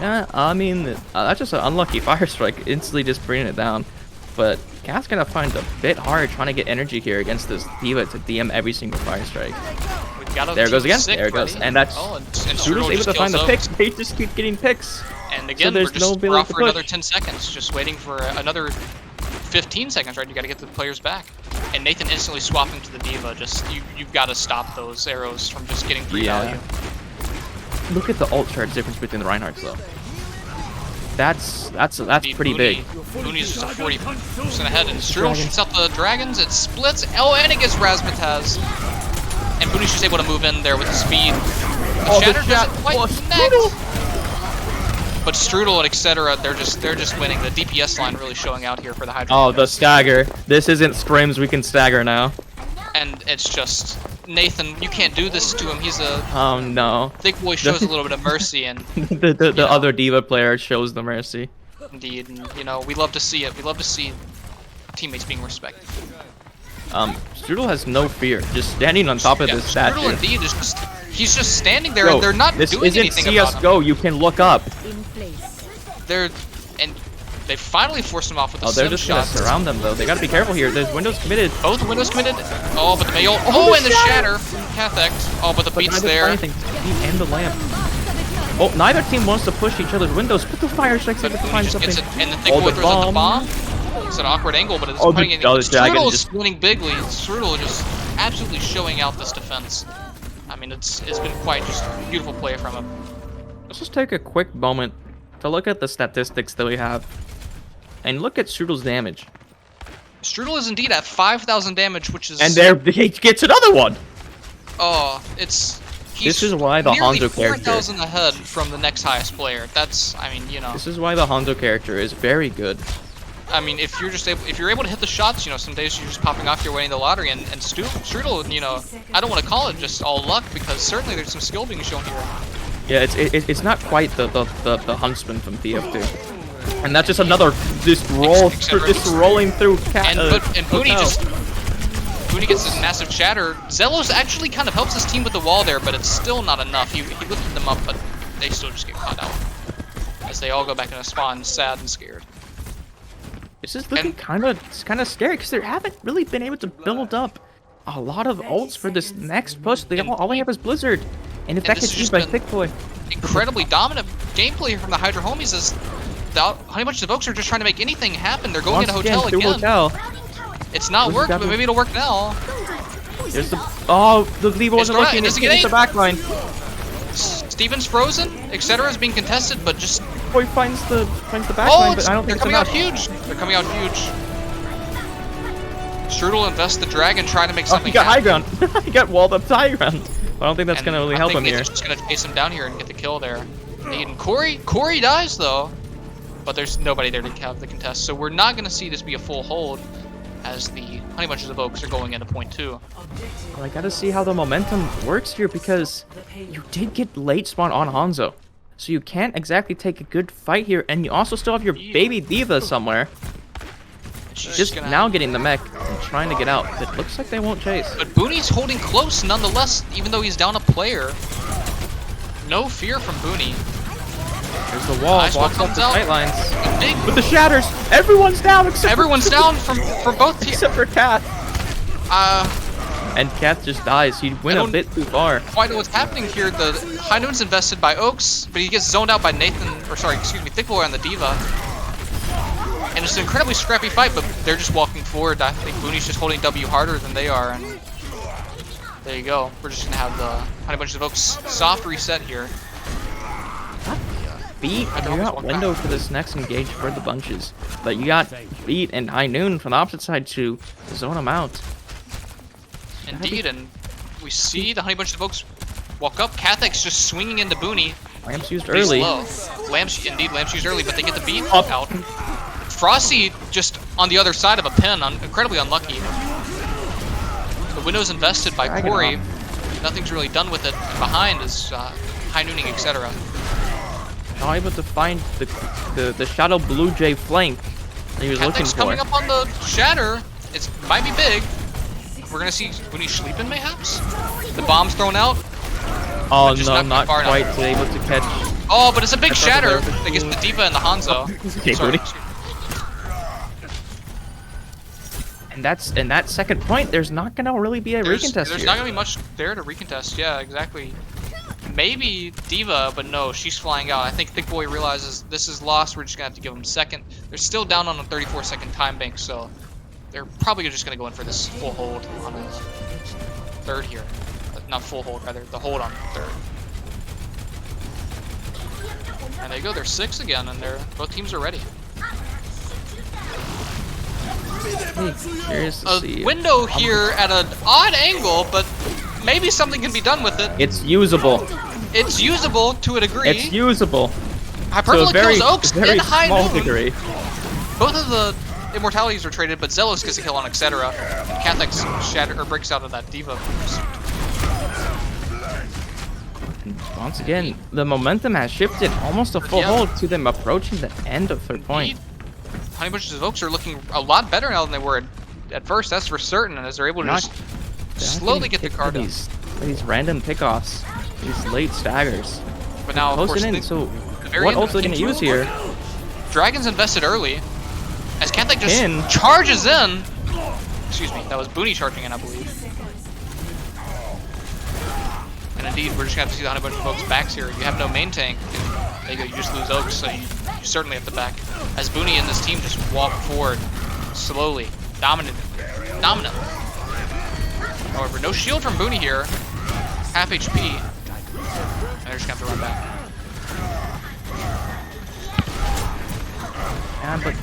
Yeah, I mean that's just an unlucky fire strike, instantly just bringing it down. But Calf's gonna find it a bit hard trying to get energy here against this D.Va to DM every single fire strike. There it goes again. There it goes, and that's Strudel's able to find the picks. They just keep getting picks. And again, we're off for another 10 seconds, just waiting for another 15 seconds, right? You got to get the players back. And Nathan instantly swapping to the D.Va. Just you've got to stop those arrows from just getting free value. Look at the ult charge difference between the Reinhardts though. That's pretty big. Booney's just 40% ahead, and Strudel shoots out the dragons. It splits. Oh, and it gets Razzmatazz. And Booney's just able to move in there with the speed. The Shatter doesn't quite connect. But Strudel and etc. They're just winning. The DPS line really showing out here for the Hydra. Oh, the stagger. This isn't scrims. We can stagger now. And it's just Nathan. You can't do this to him. He's a thick boy. Shows a little bit of mercy, and the other D.Va player shows the mercy. Indeed, and we love to see it. We love to see teammates being respected. Strudel has no fear, just standing on top of Yeah, this statue. Strudel indeed is just, he's just standing there Yo, and they're not this doing isn't anything about him. CS:GO. You can look up. And they finally forced him off with the They're sim just gonna shots. surround them though. They gotta be careful here. There's windows committed. Both windows committed. Oh, but the mail. Oh, and the shatter from Cathect. Oh, but the beat's there. Anything. And the lamp. Oh, neither team wants to push each other's windows. Put the fire strikes in to find Just something. gets it, and the thing throws out the bomb. It's an awkward angle, but it's putting it. Strudel is winning bigly. Strudel just absolutely showing out this defense. I mean, it's been quite just beautiful play from him. Let's just take a quick moment to look at the statistics that we have, and look at Strudel's damage. Strudel is indeed at 5,000 damage, which is. And there he gets another one. Oh, it's. This is why the Hanzo character. 4,000 ahead from the next highest player. That's, I mean, you know. This is why the Hanzo character is very good. I mean, if you're able to hit the shots, you know, some days you're just popping off, you're winning the lottery, and Strudel, you know, I don't want to call it just all luck because certainly there's some skill being shown here. Yeah, it's not quite the Huntsman from TF2, and that's just another rolling through. And Booney gets this massive shatter. Zelos actually kind of helps his team with the wall there, but it's still not enough. He lifted them up, but they still just get caught out as they all go back in a spawn, sad and scared. This is looking kind of scary because they haven't really been able to build up a lot of ults for this next push. All they have is Blizzard, and if that gets used by Thick Boy. Incredibly dominant gameplay from the Hydra homies as the Honey Bunch of Oaks are just trying to make anything happen. They're going in a hotel again. It's not worked, but maybe it'll work now. There's the Levo wasn't looking. It's getting the back line. Steven's frozen, etc. is being contested, but just Boy finds the back line, but I don't think they're coming out huge. They're coming out huge. Strudel invests the dragon trying to make something. He got high ground. He got walled up to high ground. I don't think that's gonna really help him here. I think just gonna chase him down here and get the kill there. And Corey dies though, but there's nobody there to have the contest, so we're not gonna see this be a full hold as the Honey Bunches of Oaks are going into point 2. Well, I gotta see how the momentum works here because you did get late spawn on Hanzo. So you can't exactly take a good fight here, and you also still have your baby Diva somewhere. She's just now getting the mech and trying to get out. It looks like they won't chase. But Booney's holding close nonetheless, even though he's down a player. No fear from Booney. There's the wall, blocks up the sight lines. Big. With the shatters, everyone's down except down from both teams. Except for Kath. And Kath just dies. He went a bit too far. Quite know what's happening here. The High Noon's invested by Oaks, but he gets zoned out by Thick Boy on the Diva. And it's an incredibly scrappy fight, but they're just walking forward. I think Booney's just holding W harder than they are, and there you go. We're just gonna have the Honey Bunches of Oaks soft reset here. Beat, and you got window for this next engage for the bunches, but you got Beat and High Noon from the opposite side to zone them out. Indeed, and we see the Honey Bunch of Oaks walk up. Cathec's just swinging into Booney. Lamp's used early. Lamp's used early, but they get the beat out. Frosty just on the other side of a pin, incredibly unlucky. The window's invested by Corey. Nothing's really done with it. Behind is High Nooning, etc. Not able to find the Shadow Blue Jay flank that he was looking for. Coming up on the shatter. It might be big. We're gonna see Booney sleeping, mayhaps. The bomb's thrown out. Oh no, not quite able to catch. Oh, but it's a big shatter against the Diva and the Hanzo. Okay, Sorry. And that second point, there's not gonna really be a recontest. There's not gonna be much there to recontest. Yeah, exactly. Maybe Diva, but no, she's flying out. I think Thick Boy realizes this is lost. We're just gonna have to give him second. They're still down on a 34-second time bank, so they're probably just gonna go in for this full hold on the third here. Not full hold, rather the hold on third. And there you go. They're 6 again, and both teams are ready. Curious to see. Window here at an odd angle, but maybe something can be done with it. It's usable. It's usable to a degree. It's usable. Hyperbole kills Oaks in High Noon. Degree. Both of the immortalities are traded, but Zelos gets a kill on etc. Cathec's breaks out of that Diva. And once again, the momentum has shifted almost a full hold to them approaching the end of third point. Honey Bunches of Oaks are looking a lot better now than they were at first, that's for certain, and as they're able to Not- just They're not slowly getting get the hit card for done. these random pickoffs, these late staggers. But now, of course, Closing in. the So very what end ult are they gonna use here? Dragon's invested early. As Kathek just Pin. charges in. Excuse me, that was Booney charging in, I believe. And indeed, we're just gonna have to see the Honey Bunch of Oaks backs here. You have no main tank. There you go, you just lose Oaks, so you certainly have to back. As Booney and this team just walk forward slowly, dominant. However, no shield from Booney here. Half HP. And they're just gonna have to run back. Yeah, but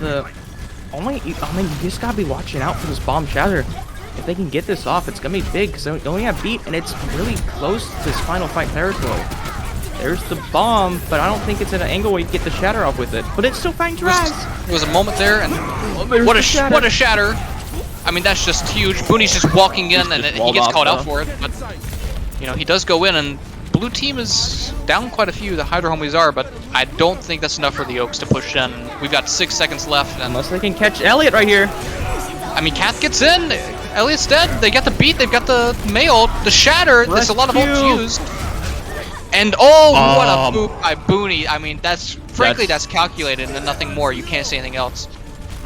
I mean, you just gotta be watching out for this bomb shatter. If they can get this off, it's gonna be big because they only have beat, and it's really close to this final fight territory. There's the bomb, but I don't think it's at an angle where you get the shatter off with it. But it's still finding Raz. There was a moment there, and There's what the a shatter! I mean, that's just huge. Booney's just walking in, and he gets called out for it. But you know, he does go in, and blue team is down quite a few. The Hydra homies are, but I don't think that's enough for the Oaks to push in. We've got 6 seconds left, and Unless they can catch Elliot right here. I mean, Kath gets in. Elliot's dead. They got the beat. They've got the mail. The shatter. There's a lot of ults used. And what a boot by Booney. I mean, frankly that's calculated and nothing more. You can't say anything else.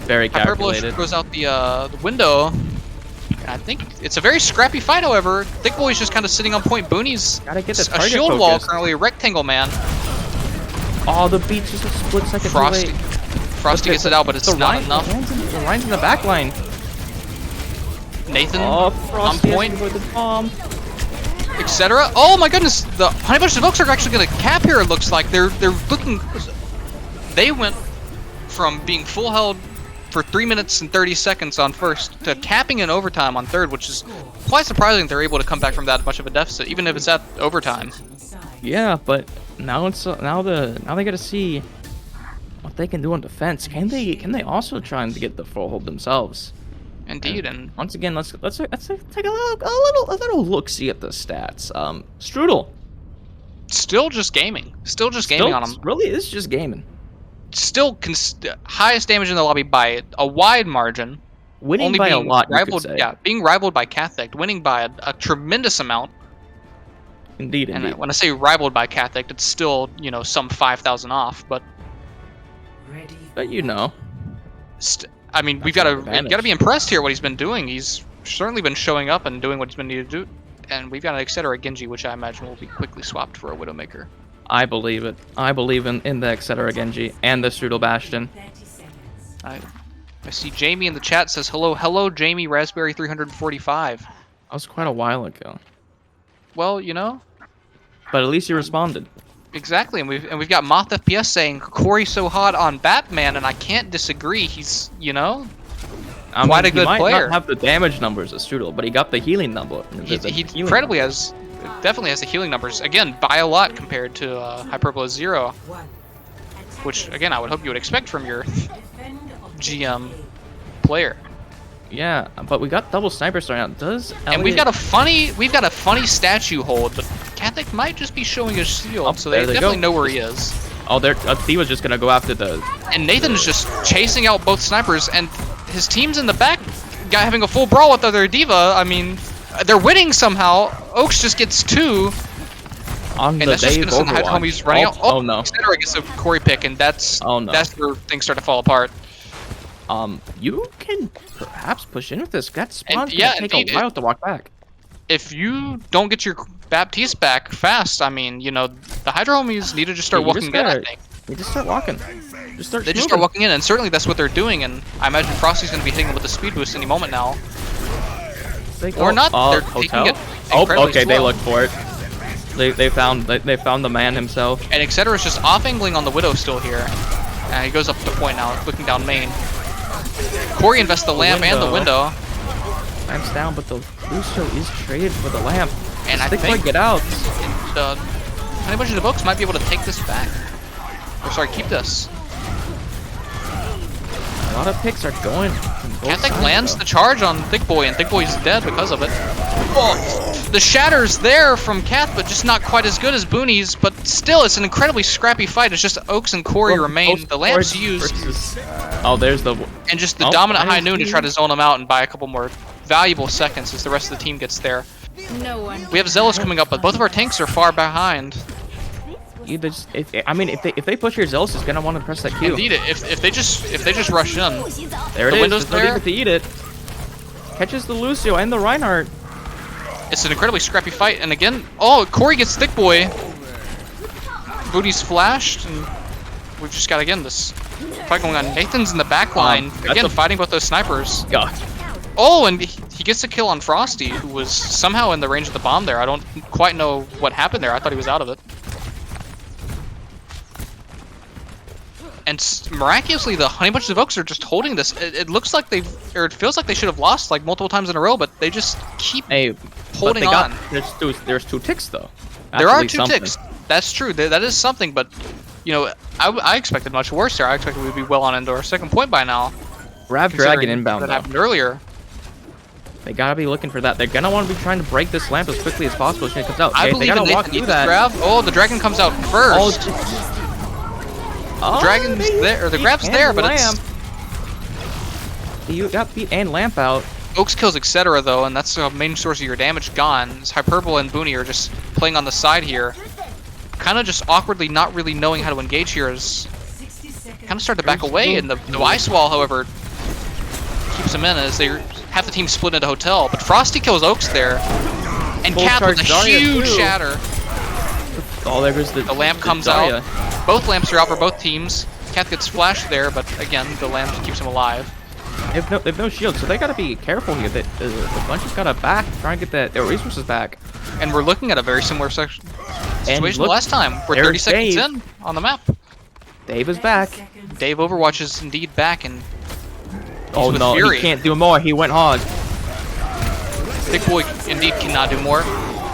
Very calculated. Hyperbolish goes out the window. And I think it's a very scrappy fight, however. Thick Boy's just kind of sitting on point. Booney's Gotta get the a target shield wall, focused. currently a rectangle man. Oh, the beat's just a split second too Frosty. late. Frosty gets it out, but it's not enough. The Ryan's in the back line. Nathan Oh, on Frosty point, with the bomb. etc. Oh my goodness, the Honey Bunch of Oaks are actually going to cap here. It looks like they're looking. They went from being full held for 3 minutes and 30 seconds on first to capping in overtime on third, which is quite surprising. They're able to come back from that much of a deficit, even if it's at overtime. Yeah, but now it's now they got to see what they can do on defense. Can they also try and get the full hold themselves? Indeed, and Once again, let's take a little look see at the stats. Strudel still just gaming. Still just gaming on him. Really, it's just gaming. Still highest damage in the lobby by a wide margin. Winning Only by a being lot, you could rivaled, say. yeah, being rivaled by Kathek, winning by a tremendous amount. Indeed, indeed. And when I say rivaled by Kathek, it's still, you know, some 5,000 off, but But you know, I mean, we've got to be impressed here what he's been doing. He's certainly been showing up and doing what he's been needed to do. And we've got an etc. Genji, which I imagine will be quickly swapped for a Widowmaker. I believe it. I believe in the etc. Genji and the Strudel Bastion. I see Jamie in the chat says hello Jamie Raspberry 345. That was quite a while ago. Well, you know, But at least you responded. exactly, and we've got Moth FPS saying Corey's so hot on Batman, and I can't disagree. He's, you know, I quite mean, a good he might player. not have the damage numbers as Strudel, but he got the healing number. He incredibly definitely has the healing numbers. Again, by a lot compared to Hyperbola Zero, which again I would hope you would expect from your GM player. Yeah, but we got double sniper starting out. Does Elliot... And we've got a funny statue hold, but Kathek might just be showing his shield, Oh, so they there they definitely go. know where he is. Oh, Diva's just gonna go after the... And Nathan's just chasing out both snipers, and his team's in the back, having a full brawl with other D.Va. I mean, they're winning somehow. Oaks just gets 2, On and the that's just Dave gonna send the homies running out. Oh no. Etc. gets a Corey pick, and that's where things start to fall apart. You can perhaps push in with this. That spawn's yeah, gonna take indeed, a while to walk back. If you don't get your Baptiste back fast, I mean, you know, the Hydra homies need to just start walking in, I think. You just start walking. Just start They just start walking in, and certainly that's what they're doing, and I imagine Frosty's going to be hitting them with a speed boost any moment now. Or not, they're taking it incredibly okay, slow. they looked for it. They found the man himself. And etc. is just off-angling on the Widow still here. And he goes up the point now, looking down main. Corey invests the lamp and the window. Lamp's down, but the Lucio is traded for the lamp. And I Stick think might get out. the Honey Bunch of the Oaks might be able to take this back. Or sorry, keep this. A lot of picks are going. from both Kathek sides, lands though. the charge on Thick Boy, and Thick Boy's dead because of it. Oh, The Shatter's there from Kath, but just not quite as good as Booney's. But still, it's an incredibly scrappy fight. It's just Oaks and Corey remain. The lamps used. Oh, there's the... And just the dominant high noon to try to zone them out and buy a couple more valuable seconds as the rest of the team gets there. No one. We have Zealous coming up, but both of our tanks are far behind. I mean, if they push your Zealous, is gonna want to press that Q. Indeed, if they just rush in, there it the is. window's There's no there. need to eat it. Catches the Lucio and the Reinhardt. It's an incredibly scrappy fight, and again, oh, Corey gets Thick Boy. Booty's flashed, and we've just got again this fight going on. Nathan's in the back line again, fighting both those snipers. God. Oh, and he gets a kill on Frosty, who was somehow in the range of the bomb there. I don't quite know what happened there. I thought he was out of it. And miraculously, the Honey Bunches of Oaks are just holding this. It looks like it feels like they should have lost like multiple times in a row, but they just keep holding on. There's two ticks though. There are two ticks. That's true. That is something, but you know, I expected much worse there. I expected we'd be well on into our second point by now. Grab Dragon inbound. That happened earlier. They gotta be looking for that. They're gonna want to be trying to break this lamp as quickly as possible as it comes out. I believe they walk through that. Grab. Oh, the Dragon comes out first. The Dragon's there, or the grab's there, but it's... You got beat and lamp out. Oaks kills etc. though, and that's the main source of your damage gone. As Hyperbole and Booney are just playing on the side here. Kind of just awkwardly not really knowing how to engage here as... kind of start to back away, and the Ice Wall, however, keeps them in as they have the team split into Hotel. But Frosty kills Oaks there, and Kath with a huge shatter. Oh, there goes the lamp comes out. Both lamps are out for both teams. Kath gets flashed there, but again, the lamp keeps him alive. They have no shield, so they gotta be careful here. The bunch has gotta try and get their resources back. And we're looking at a very similar situation last time. We're 30 seconds in on the map. Dave is back. Dave Overwatch is indeed back, and oh no, Fury. He can't do more. He went hog. Big Boy indeed cannot do more.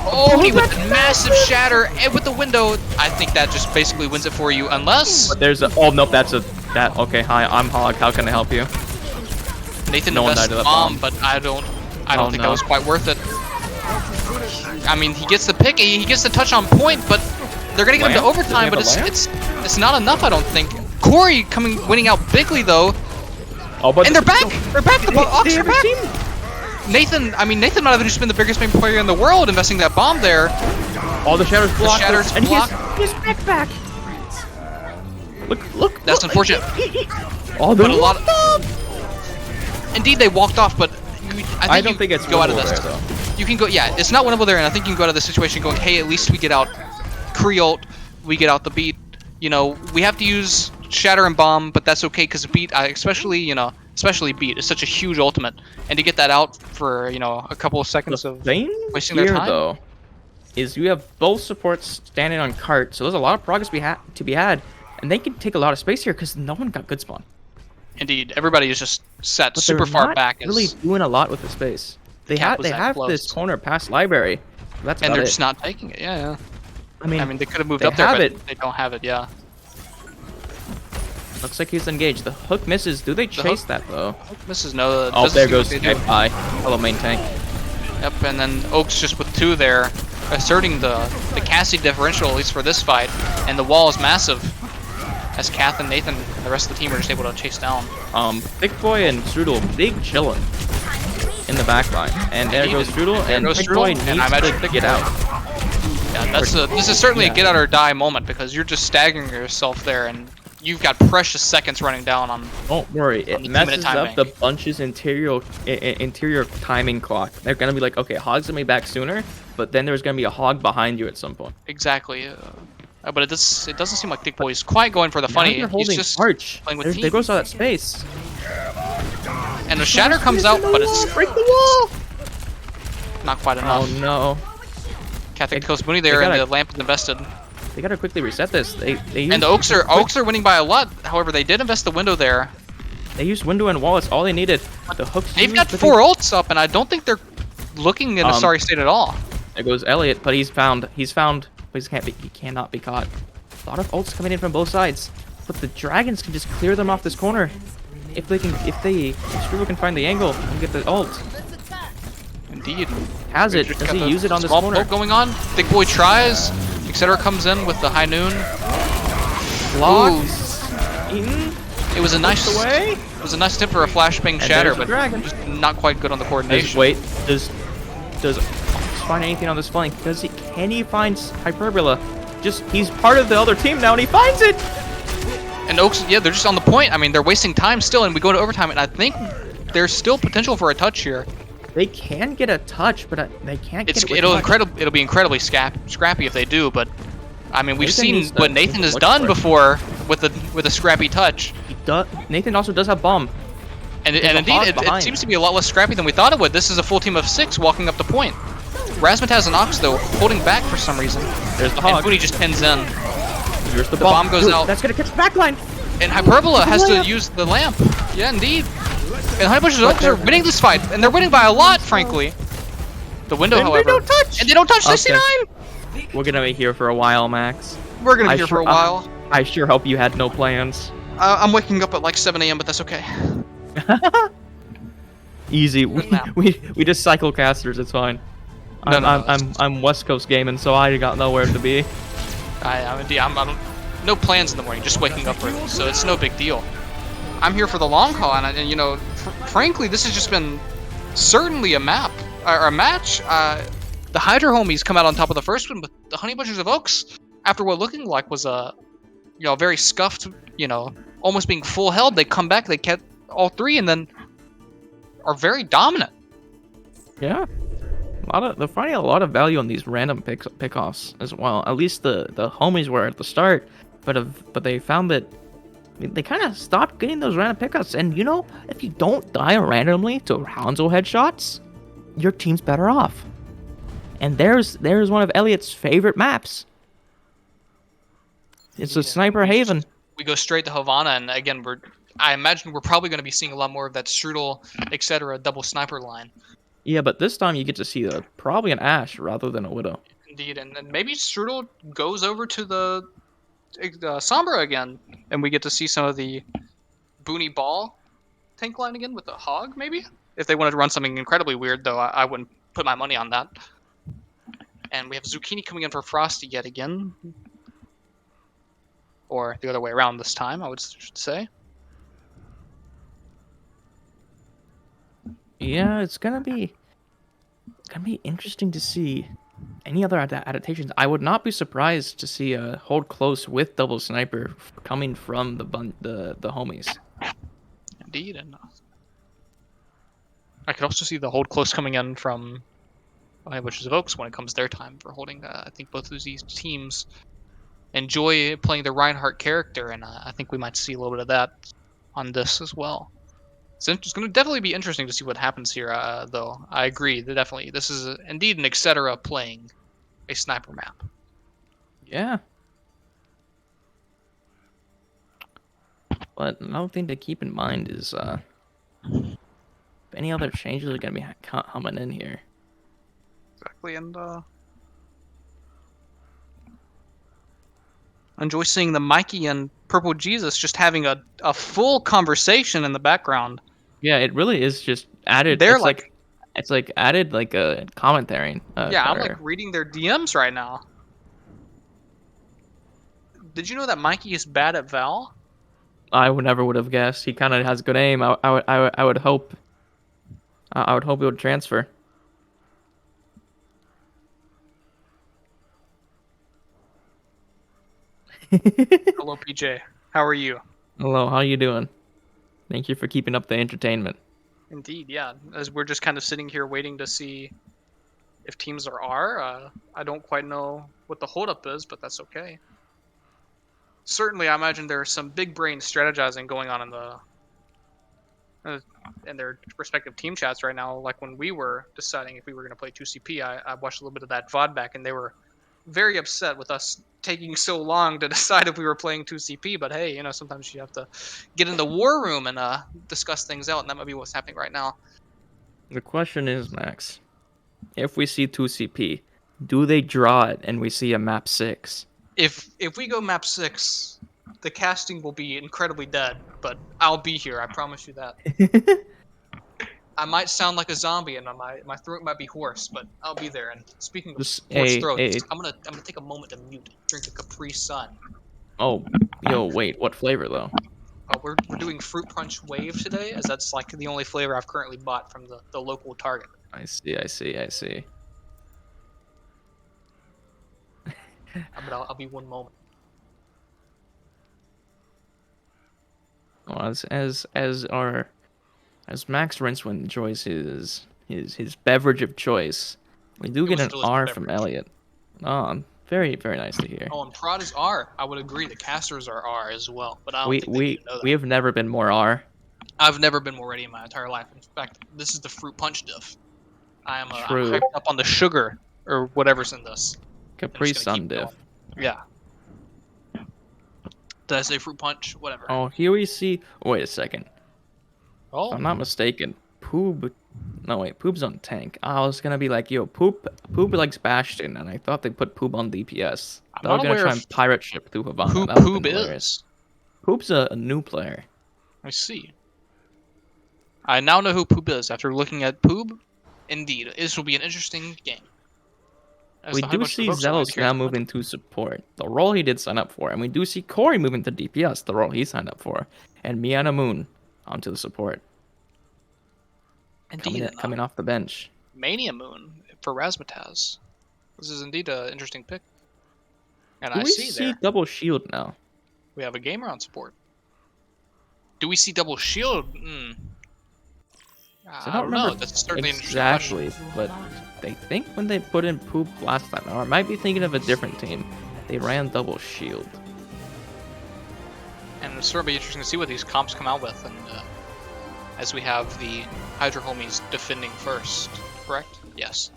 Oh, he with a massive shatter and with the window. I think that just basically wins it for you, unless. But there's a. Oh nope, okay, hi, I'm Hog. How can I help you? Nathan invests the bomb, but I don't think that was quite worth it. I mean, he gets the pick, he gets the touch on point, but they're gonna get him to overtime. But it's not enough, I don't think. Corey winning out bigly though. Oh, but and they're back. They're back. The Ox are back. Nathan might have just been the biggest main player in the world investing that bomb there. All the shatters blocked. And he's back. Look. That's unfortunate. Oh, but a lot. Indeed, they walked off, but I don't think it's go out of this. There, though. You can go. Yeah, it's not winnable there, and I think you can go out of this situation going, hey, at least we get out Creolt, we get out the beat. You know, we have to use Shatter and Bomb, but that's okay because beat, especially beat, is such a huge ultimate, and to get that out for a couple of seconds of wasting their time. Though, is you have both supports standing on cart, so there's a lot of progress to be had, and they can take a lot of space here because no one got good spawn. Indeed, everybody is just set super far back. Really doing a lot with the space. They have this corner past library. That's and they're it. just not taking it. Yeah. I mean, they could have moved up there, but they don't have it. Yeah. Looks like he's engaged. The hook misses. Do they chase that though? Hook misses. No. Oh, there goes Hi. Hello, main tank. Yep, and then Oaks just with 2 there, asserting the Cassie differential at least for this fight, and the wall is massive. As Kath and Nathan and the rest of the team are just able to chase down. Big Boy and Strudel, big chillin' in the back line. And there goes Strudel, and Big Boy needs to get out. Yeah, this is certainly a get out or die moment because you're just staggering yourself there, and you've got precious seconds running down on. Don't worry, it messes up the bunch's interior timing clock. They're gonna be like, okay, Hog's gonna be back sooner, but then there's gonna be a Hog behind you at some point. Exactly. But it doesn't seem like Dick Boy is quite going for the funny. He's just playing with team. There goes all that space. And the shatter comes out, but it's break the wall. Not quite enough. Oh no. Catholic kills Mooney there, and the lamp is invested. They gotta quickly reset this. And the Oaks are winning by a lot. However, they did invest the window there. They used window and wall. It's all they needed. The hooks. They've got 4 ults up, and I don't think they're looking in a sorry state at all. There goes Elliot, but he's found. He cannot be caught. A lot of ults coming in from both sides, but the dragons can just clear them off this corner. If Strudel can find the angle and get the ult. Indeed. Has We it? just Does got he the use it on this small corner? poke going on. Big boy tries. Etc. comes in with the high noon. Blocks. Eaten. It was a nice Away. It was a nice tip for a flashbang shatter, there's the but dragon. just not quite good on the coordination. Wait. Does Ox find anything on this flank? Can he find Hyperbola? He's part of the other team now, and he finds it. And Oaks, yeah, they're just on the point. I mean, they're wasting time still, and we go to overtime, and I think there's still potential for a touch here. They can get a touch, but they can't get it with It'll be incredibly scrappy if they do, but I mean, we've Nathan seen what Nathan has look done for it. before with a scrappy touch. Nathan also does have bomb. And There's a indeed, hog it behind. seems to be a lot less scrappy than we thought it would. This is a full team of 6 walking up the point. Razmataz and Ox, though, holding back for some reason. There's the And hog. Booney just pins in. Here's the bomb goes Dude, out. That's gonna catch the backline. And Hyperbola has to lamp. use the lamp. Yeah, indeed. And Honeybush's Oaks are winning this fight, and they're winning by a lot, frankly. The window, And they however. don't touch. And they don't touch Okay. 69! We're gonna be here for a while, Max. We're gonna be here for a while. I sure hope you had no plans. I'm waking up at like 7 a.m., but that's okay. Easy. Good nap. We just cycle casters. It's fine. No, no, I'm West Coast gaming, so I got nowhere to be. I'm no plans in the morning, just waking up early, so it's no big deal. I'm here for the long haul, and you know, frankly, this has just been certainly a match. The Hydra homies come out on top of the first one, but the Honey Bunches of Oaks, after what looking like was a, very scuffed, almost being full held, they come back, they kept all 3, and then are very dominant. Yeah. They're finding a lot of value on these random pickoffs as well. At least the homies were at the start, but they found that they kind of stopped getting those random pickups. And if you don't die randomly to Hanzo headshots, your team's better off. And there's one of Elliot's favorite maps. It's a Sniper Haven. We go straight to Havana, and again, I imagine we're probably going to be seeing a lot more of that Strudel, etc. double sniper line. Yeah, but this time you get to see probably an Ashe rather than a Widow. Indeed, and maybe Strudel goes over to the Sombra again, and we get to see some of the Booney Ball tank line again with the Hog, maybe? If they wanted to run something incredibly weird, though, I wouldn't put my money on that. And we have Zucchini coming in for Frosty yet again. Or the other way around this time, I should say. Yeah, it's gonna be interesting to see any other adaptations. I would not be surprised to see a hold close with double sniper coming from the homies. Indeed, and I could also see the hold close coming in from Bunches of Oaks when it comes their time for holding. I think both of these teams enjoy playing the Reinhardt character, and I think we might see a little bit of that on this as well. So it's going to definitely be interesting to see what happens here, though. I agree, definitely. This is indeed an etc. playing a sniper map. Yeah. But another thing to keep in mind is if any other changes are going to be coming in here. Exactly, and enjoy seeing the Mikey and Purple Jesus just having a full conversation in the background. Yeah, it really is just added. They're it's like added like a commentary. Yeah, I'm like reading their DMs right now. Did you know that Mikey is bad at Val? I never would have guessed. He kind of has good aim. I would hope. I would hope he would transfer. Hello, PJ. How are you? Hello, how you doing? Thank you for keeping up the entertainment. Indeed, yeah. As we're just kind of sitting here waiting to see if teams are R. I don't quite know what the holdup is, but that's okay. Certainly, I imagine there's some big brain strategizing going on in their respective team chats right now. Like when we were deciding if we were going to play 2CP, I watched a little bit of that VOD back, and they were very upset with us taking so long to decide if we were playing 2CP. But hey, sometimes you have to get in the war room and discuss things out, and that might be what's happening right now. The question is, Max, if we see 2CP, do they draw it and we see a map 6? If we go map 6, the casting will be incredibly dead, but I'll be here, I promise you that. I might sound like a zombie and my throat might be hoarse, but I'll be there. And speaking of Just hoarse a throats, a. I'm gonna take a moment to mute, drink a Capri Sun. Oh, yo, wait. What flavor though? We're doing fruit punch wave today, as that's like the only flavor I've currently bought from the local Target. I see. I see. I see. But I'll be one moment. Well, as Max Rincewind enjoys his beverage of choice, we do It get was a an delicious R from beverage. Elliot. Oh, very very nice to hear. Oh, and prod is R. I would agree. The casters are R as well, but I don't We think they need we to know we that. have never been more R. I've never been more ready in my entire life. In fact, this is the fruit punch diff. I'm True. hyped up on the sugar or whatever's in this. I'm Capri just gonna Sun keep diff. going. Yeah. Did I say fruit punch? Whatever. Oh, here we see. Wait a second. If Oh, I'm not mistaken, Poob. No wait, Poob's on tank. I was gonna be like, yo, Poop likes Bastion, and I thought they put Poob on DPS. I'm They were not gonna aware try of and pirate ship through Havana. who That would have Poob been hilarious. is. Poop's a new player. I see. I now know who Poob is after looking at Poob. Indeed, this will be an interesting game. As We the Honey do Bunch of see Folks are going to Zelos carry now some moving to support, the role he did sign up for, and we do see Corey moving to DPS, the role he signed up for, and Miana Moon onto the support, Indeed, coming off the bench. Mania Moon for Razmataz. This is indeed an interesting pick. And Do I we see see there double shield now? we have a gamer on support. Do we see double shield? So I don't know. remember That's certainly an interesting question. exactly, but they think when they put in Poop last time, or I might be thinking of a different team, they ran double shield. And it'll sort of be interesting to see what these comps come out with. And as we have the Hydra homies defending first, correct? Yes.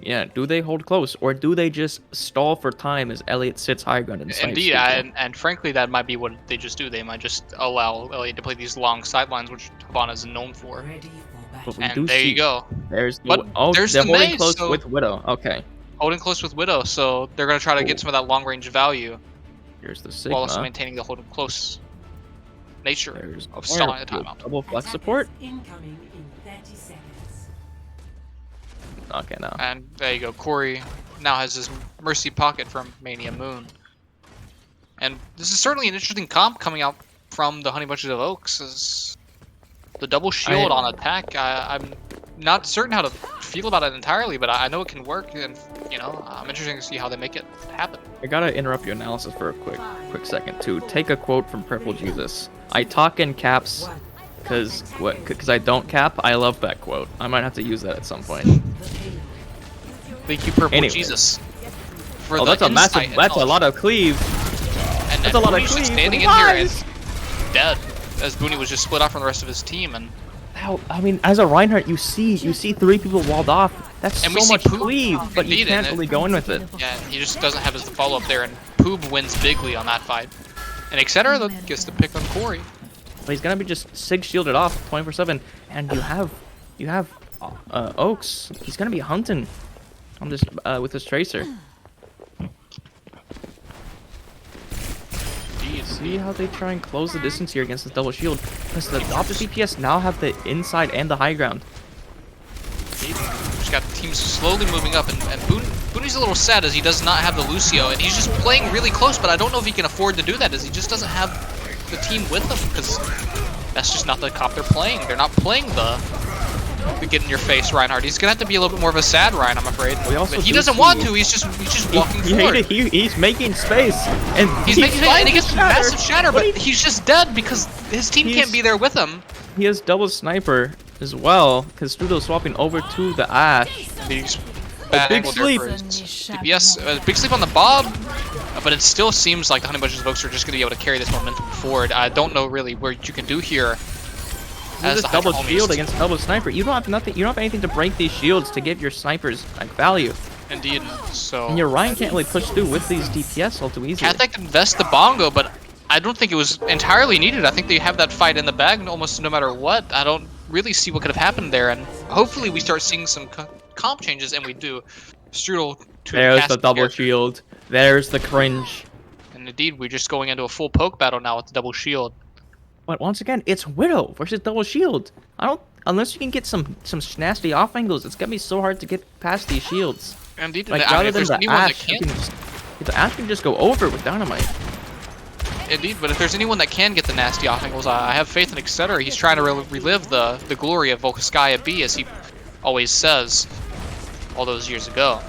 Yeah, do they hold close, or do they just stall for time as Elliot sits high ground and snipes Indeed, people? and frankly, that might be what they just do. They might just allow Elliot to play these long sidelines, which Havana is known for. But we And do there see you go. there's But there's they're the holding maze, close so- with Widow. Okay, Holding close with Widow, so they're going to try to get Cool. some of that long range value here's the while also Sigma. maintaining the holding close nature There's of stalling the Air, timeout. double flex support. Incoming in 30 seconds. Okay, no. And there you go. Corey now has his Mercy Pocket from Mania Moon. And this is certainly an interesting comp coming out from the Honey Bunches of Oaks. Is the double shield on attack. I'm not certain how to feel about it entirely, but I know it can work, and I'm interested to see how they make it happen. I gotta interrupt your analysis for a quick second to take a quote from Purple Jesus. I talk in caps because I don't cap. I love that quote. I might have to use that at some point. Thank you, Purple Anyways. Jesus. For Oh, the that's a massive. insight and That's a knowledge. lot of cleave. And That's a lot of Booney's just cleave. standing in here and dead, as Booney was just split off from the rest of his team, and I mean, as a Reinhardt, you see 3 people walled off. That's And we so see much Poop cleave, but you indeed, can't and really go in with it. yeah, he just doesn't have his follow up there, and Poob wins bigly on that fight. And etc. gets the pick on Corey. But he's gonna be just sig shielded off 24/7, and you have Oaks. He's gonna be hunting on this with his tracer. See how they try and close the distance here against this double shield, because the opposite DPS now have the inside and the high ground. Just got the team slowly moving up, and Booney's a little sad as he does not have the Lucio, and he's just playing really close, but I don't know if he can afford to do that, as he just doesn't have the team with him, because that's just not the comp they're playing. They're not playing the get in your face Reinhardt. He's gonna have to be a little bit more of a sad Ryan, I'm afraid. We also But he do doesn't see- want to. He's just walking forward. He's making space, and He's making and he gets finds massive shatter, but he's just dead because his team can't be there with him. He has double sniper as well, because Strudel's swapping over to the Ash. He's bad big angle there sleep. for his DPS. Big sleep on the Bob, but it still seems like the Honey Bunches of Oaks are just going to be able to carry this momentum forward. I don't know really what you can do here. As As the double Hydra shield homies. against double sniper, you don't have nothing. You don't have anything to break these shields to give your snipers like value. Indeed. So And your Ryan can't really push through with these DPS all too easily. Catholic invest the bongo, but I don't think it was entirely needed. I think they have that fight in the bag almost no matter what. I don't really see what could have happened there, and hopefully we start seeing some comp changes, and we do. Strudel to There's cast the double character. shield. There's the cringe. And indeed, we're just going into a full poke battle now with the double shield. But once again, it's Widow versus double shield. I don't unless you can get some nasty off angles, it's gonna be so hard to get past these shields. Indeed, Like I mean, rather if than there's the anyone that Ash, can, the Ash can just go over with dynamite. indeed, but if there's anyone that can get the nasty off angles, I have faith in Etc. He's trying to relive the glory of Volskaya B, as he always says, all those years ago.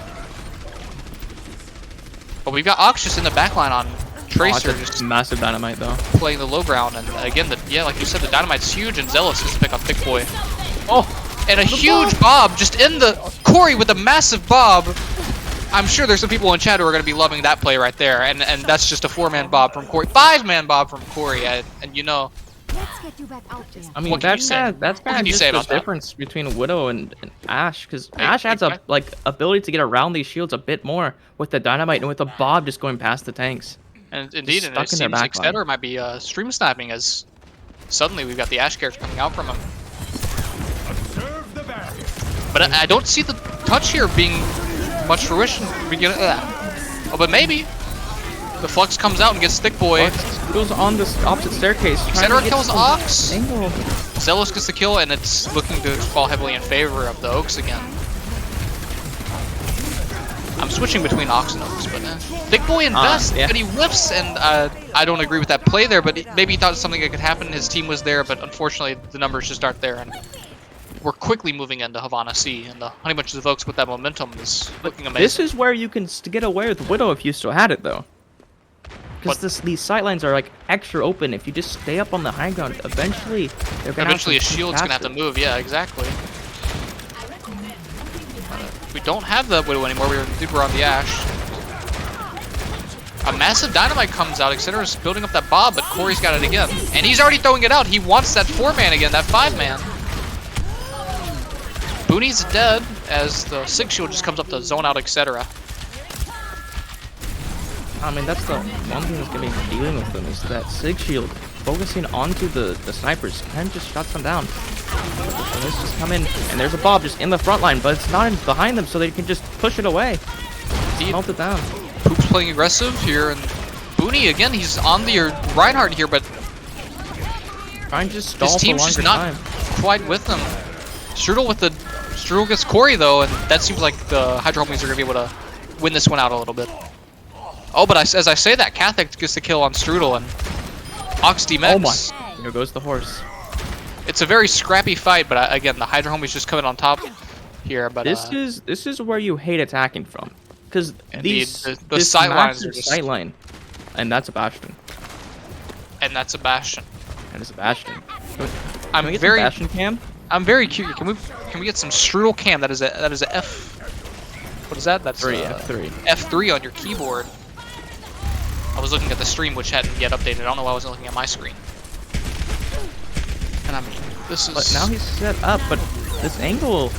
But we've got Ox just in the backline on Tracer, Oh, just massive dynamite though. playing the low ground, and again, yeah, like you said, the dynamite's huge, and Zealous gets to pick up Big Boy. Oh, And a huge bob just in the Corey with a massive bob. I'm sure there's some people in chat who are going to be loving that play right there, and that's just a 4-man bob from Corey, 5-man bob from Corey, and you know. Let's get you back out there. I mean, What can you say? that's What can kind you of say just the about that? difference between Widow and Ash, because Hey, Ash has exactly. a like ability to get around these shields a bit more with the dynamite and with the Bob just going past the tanks. And indeed, and stuck it in their seems like back line. Etc. might be stream sniping, as suddenly we've got the Ash character coming out from him. But I don't see the touch here being much fruition. Oh, but maybe. The Flux comes out and gets Thick Boy. Goes on this opposite staircase. trying to Etc. get kills some Ox. Angle. Zealous gets the kill, and it's looking to fall heavily in favor of the Oaks again. I'm switching between Ox and Oaks, but Thick Boy invests, yeah. but he whiffs, and I don't agree with that play there, but maybe he thought something that could happen. His team was there, but unfortunately the numbers just aren't there, and we're quickly moving into Havana C, and the Honey Bunches of Oaks with that momentum is looking amazing. This is where you can get away with Widow if you still had it though. Because these sightlines are like extra open. If you just stay up on the high ground, eventually they're gonna Eventually a have to shield's gonna have to move, yeah, exactly. We don't have the Widow anymore, we're on the Ash. A massive dynamite comes out, Etc. is building up that Bob, but Corey's got it again. And he's already throwing it out, he wants that 4-man again, that 5-man. Booney's dead, as the 6 shield just comes up to zone out Etc. I mean, that's the one thing that's gonna be dealing with them is that Sig shield focusing onto the snipers can just shut them down. And this just come in, and there's a Bob just in the front line, but it's not in behind them, so they can just push it away, melt it down. Poop's playing aggressive here, and Booney again, he's on the Reinhardt here, but Trying to just stall his for team's longer just not time. quite with him. Strudel gets Corey though, and that seems like the Hydro Homies are gonna be able to win this one out a little bit. Oh, but as I say that, Catholic gets the kill on Strudel, and Ox Oh my! DMX. Here goes the horse. It's a very scrappy fight, but again, the Hydro Homies just coming on top here. But This is where you hate attacking from, because Indeed, these the this sight lines massive are just- sight line, and that's a Bastion, and that's a Bastion. and it's a Bastion. Can I'm we get very some Bastion cam? I'm very curious. Can we get some Strudel cam? That is a F. What is that? That's F3. F3 on your keyboard. I was looking at the stream, which hadn't yet updated. I don't know why I wasn't looking at my screen. And I mean, this is. But now he's set up, but this angle.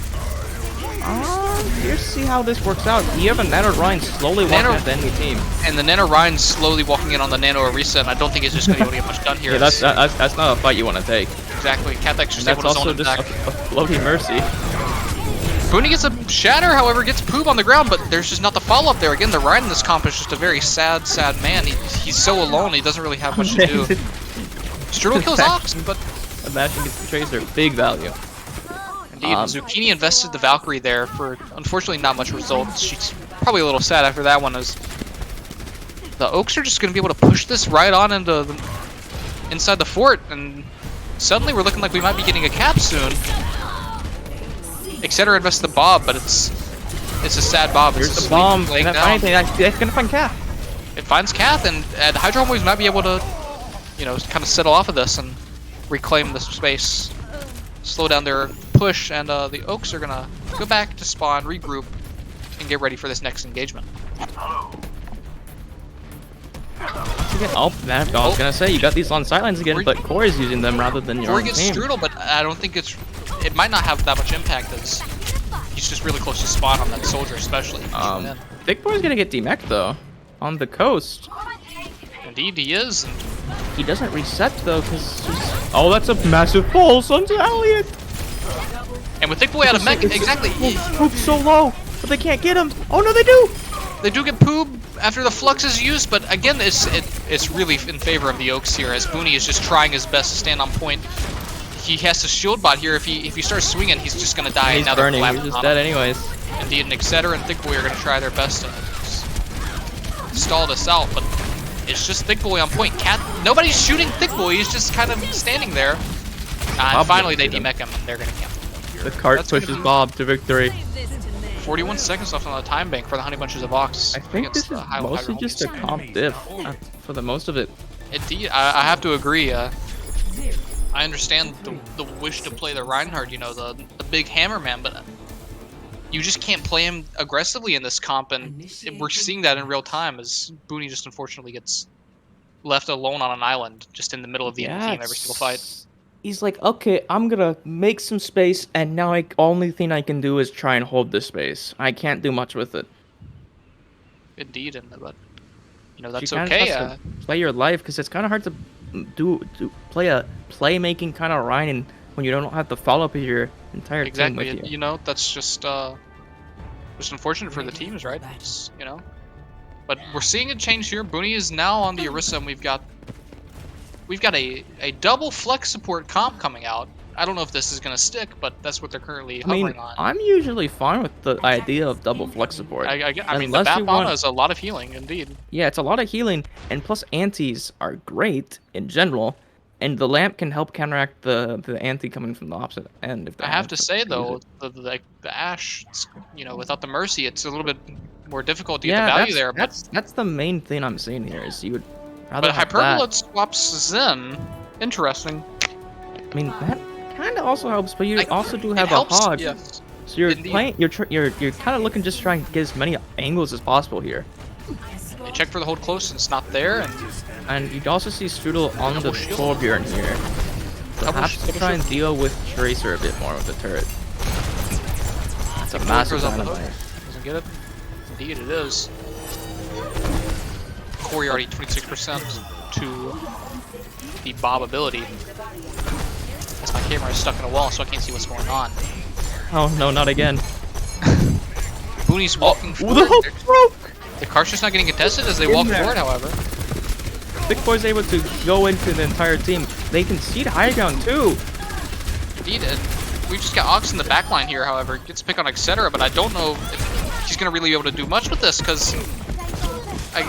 Here's see how this works out. You have a Nano Ryan slowly walking Nano- at the enemy team. And the Nano Ryan slowly walking in on the Nano Arisa, and I don't think he's just going to be able to get much done here. Yeah, that's not a fight you want to take. Exactly. Cathec's And just able that's to zone also him just back. a floating mercy. Booney gets a shatter, however, gets Poob on the ground, but there's just not the follow-up there. Again, the Ryan in this comp is just a very sad, sad man. He's so alone, he doesn't really have much to do. Strudel kills Ox, but Imagine gets the Tracer, big value. indeed, Zucchini invested the Valkyrie there for, unfortunately, not much results. She's probably a little sad after that one, as the Oaks are just going to be able to push this right on into inside the fort, and suddenly we're looking like we might be getting a cap soon. Etc. invests the Bob, but it's a sad Bob. Here's It's the a bomb. laying Can't down. find anything. That's gonna find Cap. It finds Kath, and Hydro Homies might be able to, you know, kind of settle off of this and reclaim the space, slow down their push, and the Oaks are gonna go back to spawn, regroup, and get ready for this next engagement. Oh, man, I was gonna say you got these on sidelines again, Corey- but Corey's using them rather than your Corey own gets team. Strudel, but I don't think it might not have that much impact, as he's just really close to spawn on that soldier, especially. Big Boy's gonna get demech though, on the coast. Indeed, he is. And He doesn't reset though, because oh, that's a massive pulse onto Elliot. And with Thick Boy out of mech, exactly. Poop's so low, but they can't get him. Oh no, they do. They do get Poob after the Flux is used, but again, it's really in favor of the Oaks here, as Booney is just trying his best to stand on point. he has to shield bot here. If he starts swinging, he's just gonna die. He's Another burning. collapse He's just on dead him. anyways. Indeed, and Etc. and Thick Boy are gonna try their best to stall this out, but it's just Thick Boy on point. Nobody's shooting Thick Boy. He's just kind of standing there. And finally, they demech him. And they're gonna cancel. The cart That's gonna pushes be- Bob to victory. 41 seconds left on the time bank for the Honey Bunches of Ox. I think against this the is Highland mostly Hydro just a Homies. comp diff for the most of it. Indeed, I have to agree. I understand the wish to play the Reinhardt, you know, the big hammer man, but you just can't play him aggressively in this comp, and we're seeing that in real time as Booney just unfortunately gets left alone on an island, just in the middle of the enemy team every single fight. He's like, okay, I'm gonna make some space, and now only thing I can do is try and hold this space. I can't do much with it. Indeed, but you know that's You kinda okay. just have to play your life, because it's kind of hard to play a playmaking kind of Ryan when you don't have to follow up your entire team with Exactly, you. you know, that's just unfortunate for the teams, right? It's, you know, but we're seeing a change here. Booney is now on the Orisa, and we've got a double flex support comp coming out. I don't know if this is gonna stick, but that's what they're currently I mean, hovering on. I'm usually fine with the idea of double flex support. I mean, the unless Bat you Fauna want- is a lot of healing, indeed. Yeah, it's a lot of healing, and plus antis are great in general, and the lamp can help counteract the anti coming from the opposite end. If they I have want to say use though, it. the Ashe, you know, without the Mercy, it's a little bit more difficult to get Yeah, the value there. But that's the main thing I'm seeing here is you would rather but have Hyperbolade swaps Zen. Interesting. that. I mean, that kind of also helps, but you also do It have a helps, hog. yes. So you're Indeed. playing. You're kind of looking just trying to get as many angles as possible here. They check for the hold close, and it's not there. And And you'd also see Strudel on the Double shield. Torbjorn here. Double Perhaps shield, to double try and shield. deal with Tracer a bit more with the turret. It's a Bullet massive goes off the hook. dynamite. Doesn't get it. Indeed, it is. Corey already 26% to the Bob ability. As my camera is stuck in a wall, so I can't see what's going on. Oh no, not again. Booney's walking The forward. hook broke! The car's just not getting contested as they walk there. forward, however. Big Boy's able to go into the entire team. They concede high ground too. Indeed, and we've just got Ox in the back line here, however. Gets a pick on Etc., but I don't know if he's going to really be able to do much with this, because,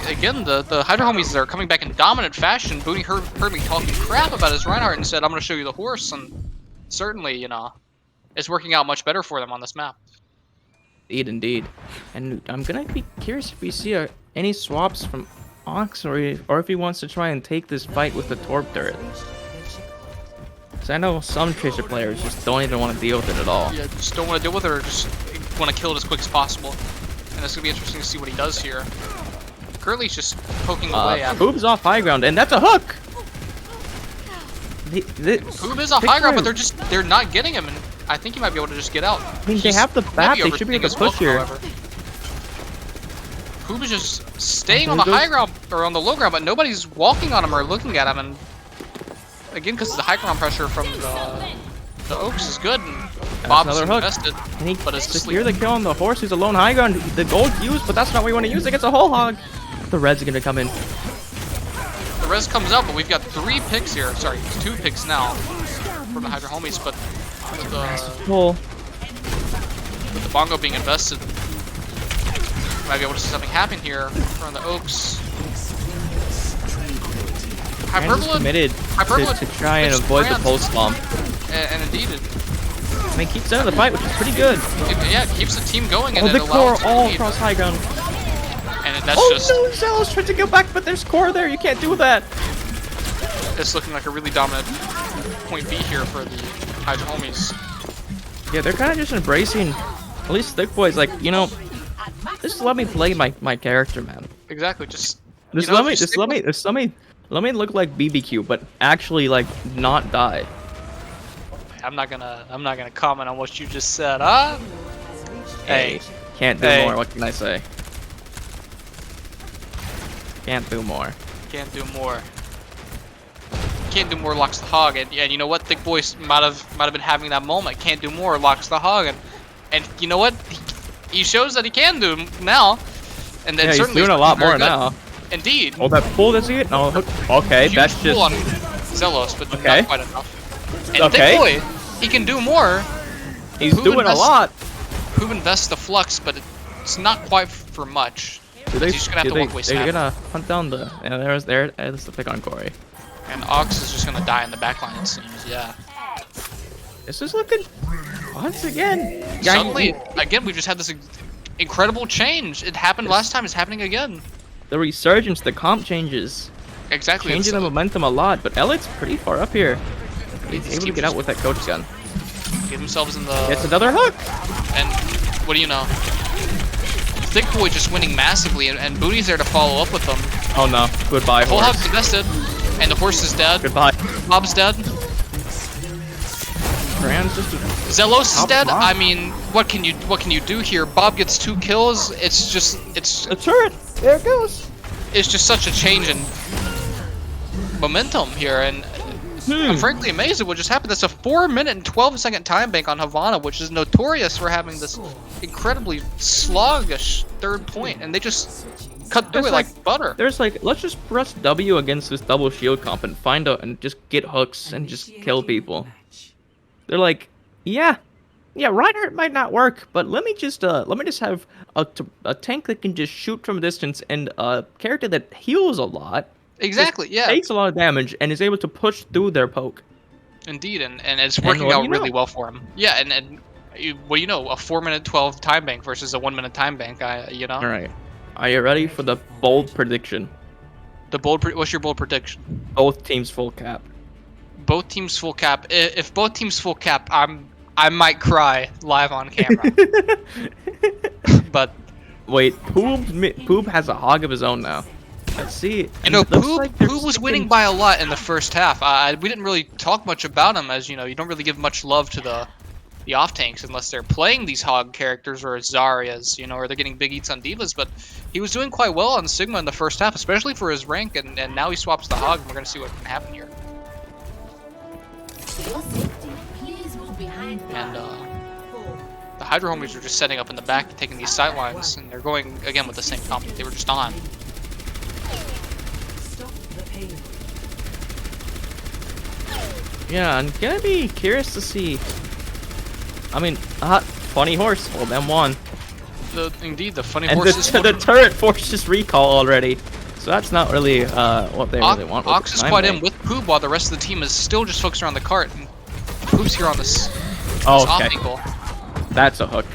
again, the Hydra homies are coming back in dominant fashion. Booney heard me talking crap about his Reinhardt and said, I'm going to show you the horse, and certainly, you know, it's working out much better for them on this map. Indeed. And I'm gonna be curious if we see any swaps from Ox, or if he wants to try and take this fight with the Torp turret. Because I know some Tracer players just don't even want to deal with it at all. Yeah, just don't want to deal with it, or just want to kill it as quick as possible. And it's going to be interesting to see what he does here. Currently, he's just poking away at Boob's off high ground, and that's a hook! Boob is off Big high ground, time. but they're not getting him, and I think he might be able to just get out. I mean, they have the bat, they should be able to push here. Boob is just staying Oh, on the there high goes- ground, or on the low ground, but nobody's walking on him or looking at him, and again, because of the high ground pressure from the Oaks is good, and Bob's another hook. invested, And he but it's secure the kill on the horse, who's a lone high ground. The gold used, but that's not what we want to use against a whole hog. The reds are gonna come in. The res comes out, but we've got 3 picks here. Sorry, 2 picks now from the Hydra homies, but Pull. with the bongo being invested, might be able to see something happen here from the Oaks. Brand is Hyperbolade, committed to try and fixed avoid the Brand. pulse bomb. and indeed, I mean, keeps into the fight, which is pretty good. it keeps the team going, and Oh, it the core allows all Indeed, across high ground. and that's Oh just no, Zealous tried to go back, but there's core there. You can't do that. it's looking like a really dominant point B here for the Hydra homies. Yeah, they're kind of just embracing. At least Thick Boy's like, you know, just let me play my character, man. Exactly, just Just you know, let me, if you just stick let me, with- just let me look like BBQ, but actually like not die. I'm not gonna comment on what you just said, huh? Hey, Can't do Hey. more. What can I say? Can't do more. can't do more. Can't do more locks the hog, and you know what? Thick Boy might have been having that moment. Can't do more locks the hog, and you know what? He shows that he can do now, and then Yeah, he's certainly doing a lot very more good. now. Indeed. Oh, that pull, does he? No, hook. Okay, Huge that's pull just. on Zelos, but Okay. not quite enough. And Okay. Thick Boy, he can do more. He's Who doing a invests- lot. Who invests the flux, but it's not quite for much. He's just gonna have to walk away they're snap. gonna hunt down the. Yeah, there's the pick on Corey. And Ox is just gonna die in the backline, it seems. Yeah. This is looking once again. Suddenly, again, we just had this incredible change. It happened last time. It's happening again. The resurgence, the comp changes, Exactly. changing the momentum a lot. But Elliot's pretty far up here. He's able to keep get out with that coach gun. Get themselves in the. It's another hook. And what do you know? Thick Boy just winning massively, and Booty's there to follow up with them. Oh no! Goodbye, Full horse. Hog's invested, and the horse is dead. Goodbye. Bob's dead. Brand's just. Zelos is Top dead. Bob. I mean, what can you do here? Bob gets 2 kills. It's A turret. There it goes. just such a change in momentum here, and I'm frankly amazed at what just happened. That's a 4-minute and 12-second time bank on Havana, which is notorious for having this incredibly sluggish third point, and they just cut through There's it like butter. There's like, let's just press W against this double shield comp and find out and just get hooks and just kill people. They're like, yeah, Reinhardt might not work, but let me just have a tank that can just shoot from a distance and a character that heals a lot. Exactly, yeah. Takes a lot of damage and is able to push through their poke. Indeed, and it's working what do out you really know? well for him. Yeah, and what do you know? A 4-minute 12 time bank versus a 1-minute time bank. You know. All right, are you ready for the bold prediction? What's your bold prediction? Both teams full cap. Both teams full cap. If both teams full cap, I might cry live on camera. But Wait, Poop has a hog of his own now. Let's see. you And know, it looks Pooh like they're was sticking- winning by a lot in the first half. We didn't really talk much about him, as you know, you don't really give much love to the off tanks unless they're playing these hog characters or Zaryas, you know, or they're getting big eats on divas. But he was doing quite well on Sigma in the first half, especially for his rank, and now he swaps the hog, and we're gonna see what can happen here. And the Hydro homies are just setting up in the back, taking these sight lines, and they're going again with the same comp that they were just on. Stop the payload. Yeah, I'm gonna be curious to see. I mean, funny horse. Well, them one. Indeed, the funny And horses. the turret forces recall already. So that's not really what they really want. with Ox the is time quite bank. in with Poob while the rest of the team is still just focused around the cart. And Poob's here on this Oh, off okay. angle. That's a hook.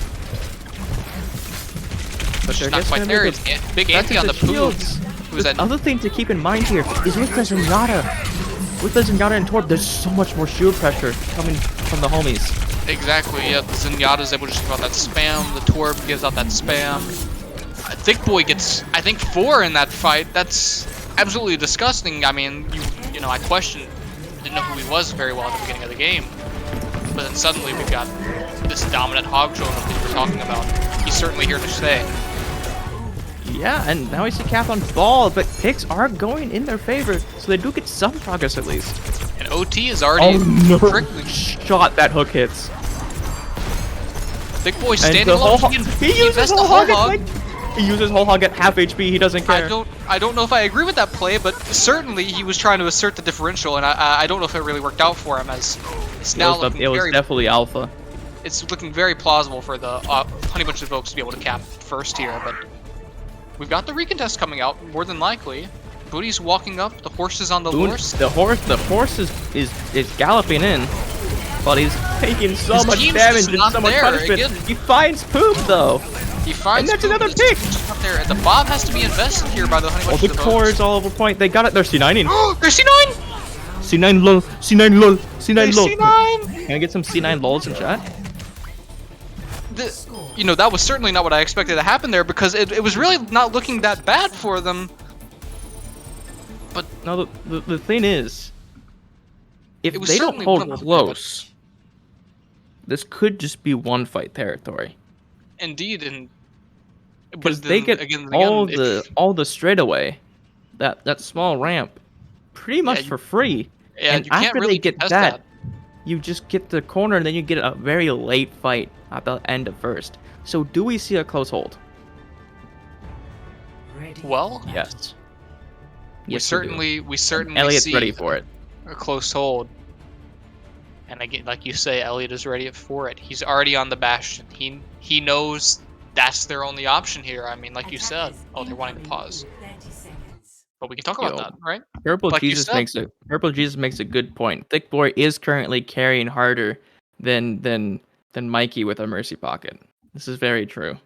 But She's they're not just quite gonna there. make It's it- big That's anti on the the Poob. shields. Who's The that? other thing to keep in mind here is with the Zenyatta. With the Zenyatta and Torb, there's so much more shield pressure coming from the homies. Exactly, yeah. The Zenyatta is able to just give out that spam. The Torb gives out that spam. Thick Boy gets, I think, 4 in that fight. That's absolutely disgusting. I mean, you know, I didn't know who he was very well at the beginning of the game. But then suddenly we've got this dominant hog showing up that we were talking about. He's certainly here to stay. Yeah, and now we see Cap on ball, but picks are going in their favor, so they do get some progress at least. And OT is already prickly. Shot that hook hits. Thick Boy And standing the low. whole he uses invests whole the whole hog at he uses whole hog at half HP. He doesn't care. I don't know if I agree with that play, but certainly he was trying to assert the differential, and I don't know if it really worked out for him, as it's now looking It was very definitely alpha. it's looking very plausible for the Honey Bunch of Folks to be able to cap first here, but we've got the recontest coming out, more than likely. Booty's walking up, the horse is on the horse. The horse is galloping in, but he's taking so His much team's damage just and not so much there, punishment. again. He finds Poop though. He finds And that's Poop, another but it's pick. just not there. And the Bob has to be invested here by the Honey Oh, Bunch the of core Folks. is all over point. They got it. They're C9ing. There's C9! C9 lol. C9 lol. C9 There's lol. C9! Can I get some C9 lols in chat? You know, that was certainly not what I expected to happen there, because it was really not looking that bad for them. But No, the thing is, if It was they don't certainly hold one of the close, this could just be one fight territory. indeed, and Because but they then get again, all the straightaway, that small ramp, pretty much you- for free. yeah, and you can't after really they get contest that, you just get the corner, and then you get a very late fight at the end of first. So do we see a close hold? Ready. Well, Yes. we Yes, do. certainly Elliot's see ready for it. a close hold. And again, like you say, Elliot is ready for it. He's already on the Bastion. He knows that's their only option here. I mean, like you said, oh, they're wanting to pause. 30 seconds. But we can talk about Yo, that, right? Purple Like you Jesus said. makes a good point. Thick Boy is currently carrying harder than Mikey with a Mercy Pocket. This is very true.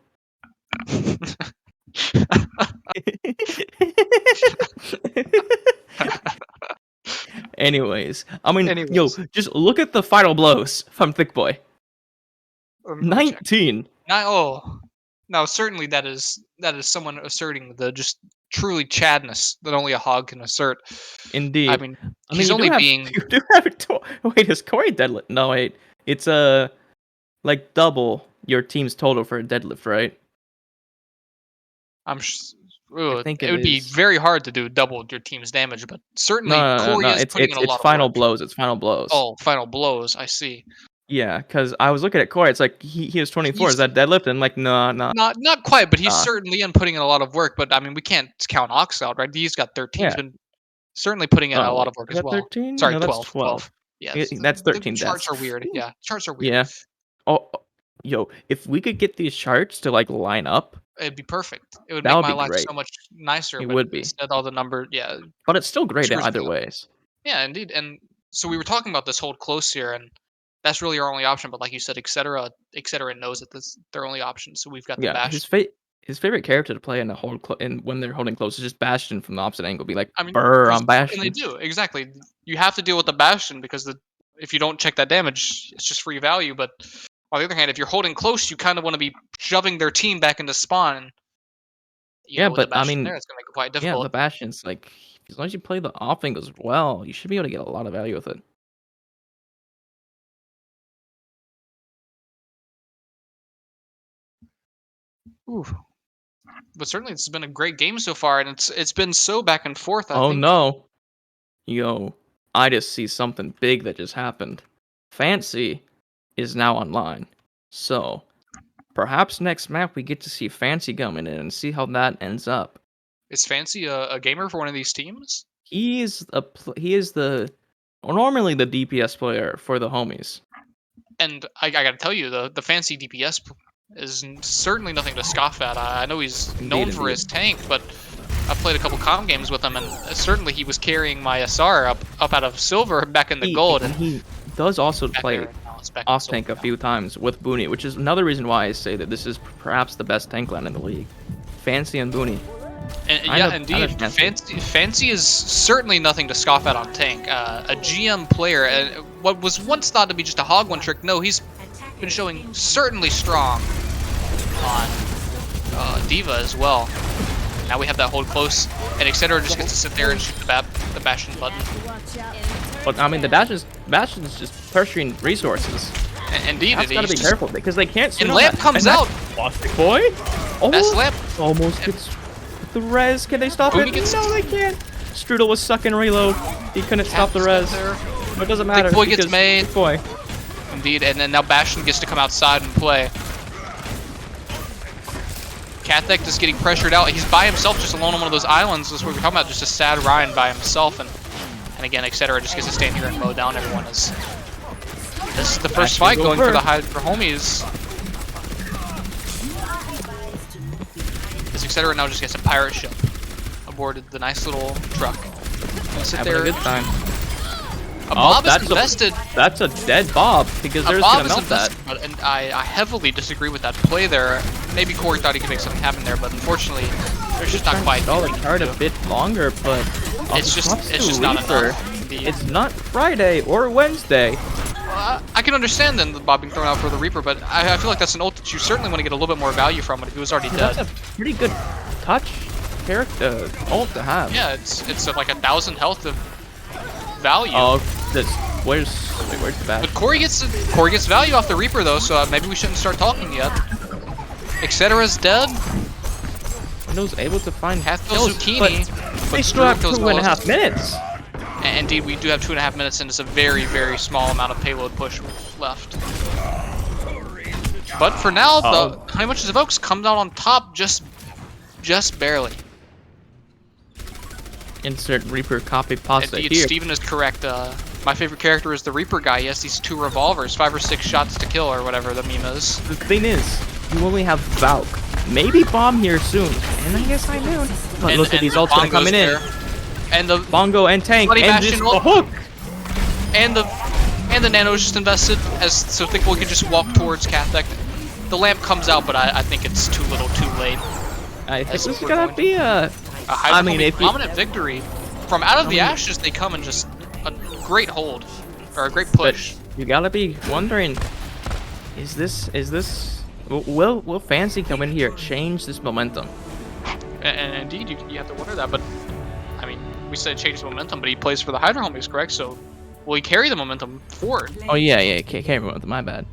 Anyways, I mean, yo, Anyways. just look at the final blows from Thick Boy. Let me check. 19. Now certainly that is someone asserting the just truly Chadness that only a hog can assert. I Indeed. mean, I mean, he's only being. you do have wait, is Corey deadlift? No, wait. It's like double your team's total for a deadlift, right? I think It it would be is. very hard to do double your team's damage, but certainly Corey No. is putting in a It's lot of final work. blows. It's final blows. Oh, final blows. I see. Yeah, because I was looking at Corey. It's like he was 24. Is that deadlift? And like, no. Not quite, but he's Nah. certainly putting in a lot of work. But I mean, we can't count Ox out, right? He's got 13. He's Yeah. been certainly putting in a Oh, lot wait, of work is as that well. 13? Sorry, No, that's 12. 12. Yeah, That's the 13 charts deaths. are weird. Yeah, charts are weird. Yeah. Oh, yo, if we could get these charts to like line up, It'd be perfect. It would that make would my be life great. so much nicer. It But would be. instead, all the number, yeah, But it's still great in screws me either up. ways. Yeah, indeed. And so we were talking about this hold close here, and that's really our only option. But like you said, etc. knows that this their only option. So we've got the Yeah, Bastion. his favorite character to play in a when they're holding close is just Bastion from the opposite angle. Be like, I mean, burr on and they Bastion. do exactly. You have to deal with the Bastion because if you don't check that damage, it's just free value. But on the other hand, if you're holding close, you kind of want to be shoving their team back into spawn. Yeah, With the but I Bastion mean, there, it's gonna make it quite yeah, difficult. the Bastion's like, as long as you play the off angles well, you should be able to get a lot of value with it. Ooh. But certainly, it's been a great game so far, and it's been so back and forth. I Oh think no, yo, I just see something big that just happened. Fancy is now online, so perhaps next map we get to see Fancy coming in and see how that ends up. is Fancy a gamer for one of these teams? He is normally the DPS player for the homies. And I gotta tell you, the Fancy DPS is certainly nothing to scoff at. I know he's known for his tank, but I've played a couple comm games with him, and certainly he was carrying my SR up out of silver back in the gold. And he does also back play there, now it's back in off silver tank a now. few times with Booney, which is another reason why I say that this is perhaps the best tank line in the league. Fancy and Booney. And, I yeah, know- indeed. I know Fancy is certainly nothing to scoff at on tank. A GM player, what was once thought to be just a hog one trick, no, he's been showing certainly strong on Diva as well. Now we have that hold close, and etc. just gets to sit there and shoot the Bastion button. But I mean, the Bastion's just pressuring resources. Indeed, That's gotta be just, careful because they can't. And Lamp comes out. Plastic boy. Oh, That's Lamp. almost gets the res. Can they stop Booney it? gets- No, they can't. Strudel was sucking reload. He couldn't stop the res. There. But it doesn't matter. Boy gets because made. Thick Boy. Indeed, and then now Bastion gets to come outside and play. Kathek just getting pressured out. He's by himself, just alone on one of those islands. That's what we're talking about, just a sad Ryan by himself. And again, etc. just gets to stand here and mow down everyone. This is the first fight going for the homies. This etc. now just gets a pirate ship aboard the nice little truck. Sit Having there. a good time. A Bob is that's invested. That's a dead Bob because they're just Bob gonna is melt that. invested, and I heavily disagree with that play there. Maybe Corey thought he could make something happen there, but unfortunately, there's just not quite. Stall the card a bit longer, but It's just not enough. Indeed. It's not Friday or Wednesday. I can understand then the Bob being thrown out for the Reaper, but I feel like that's an ult that you certainly want to get a little bit more value from. But if he was already That's dead, a pretty good touch character ult to have. yeah, it's like 1,000 health of value. Oh, where's the bat? But Corey gets value off the Reaper though, so maybe we shouldn't start talking yet. Etc's dead. Window's able to find Half kills, Zucchini, but but they still have Screw kills 2.5 minutes. And indeed, we do have 2.5 minutes, and it's a very, very small amount of payload push left. But for now, the Honey Bunches of Oaks comes out on top just barely. Insert Reaper copy pasta Indeed, here. Steven is correct. My favorite character is the Reaper guy. He has these 2 revolvers, 5 or 6 shots to kill, or whatever the meme is. The thing is, you only have Valk. Maybe Bomb here soon. And I guess I knew. But look at these ults gonna coming in. And the Bongo and Tank Bloody and Bastion just the hook. And the Nano's just invested, so Thickboy can just walk towards Cathek. The lamp comes out, but I think it's too little, too late. I think this is gonna be a. I mean, dominant victory. From out of the ashes, they come and just a great hold, or a great push. You gotta be wondering, is this will Fancy come in here change this momentum? And indeed, you have to wonder that. But I mean, we said change the momentum, but he plays for the Hydra homies, correct? So will he carry the momentum forward? Oh yeah, carry momentum. My bad.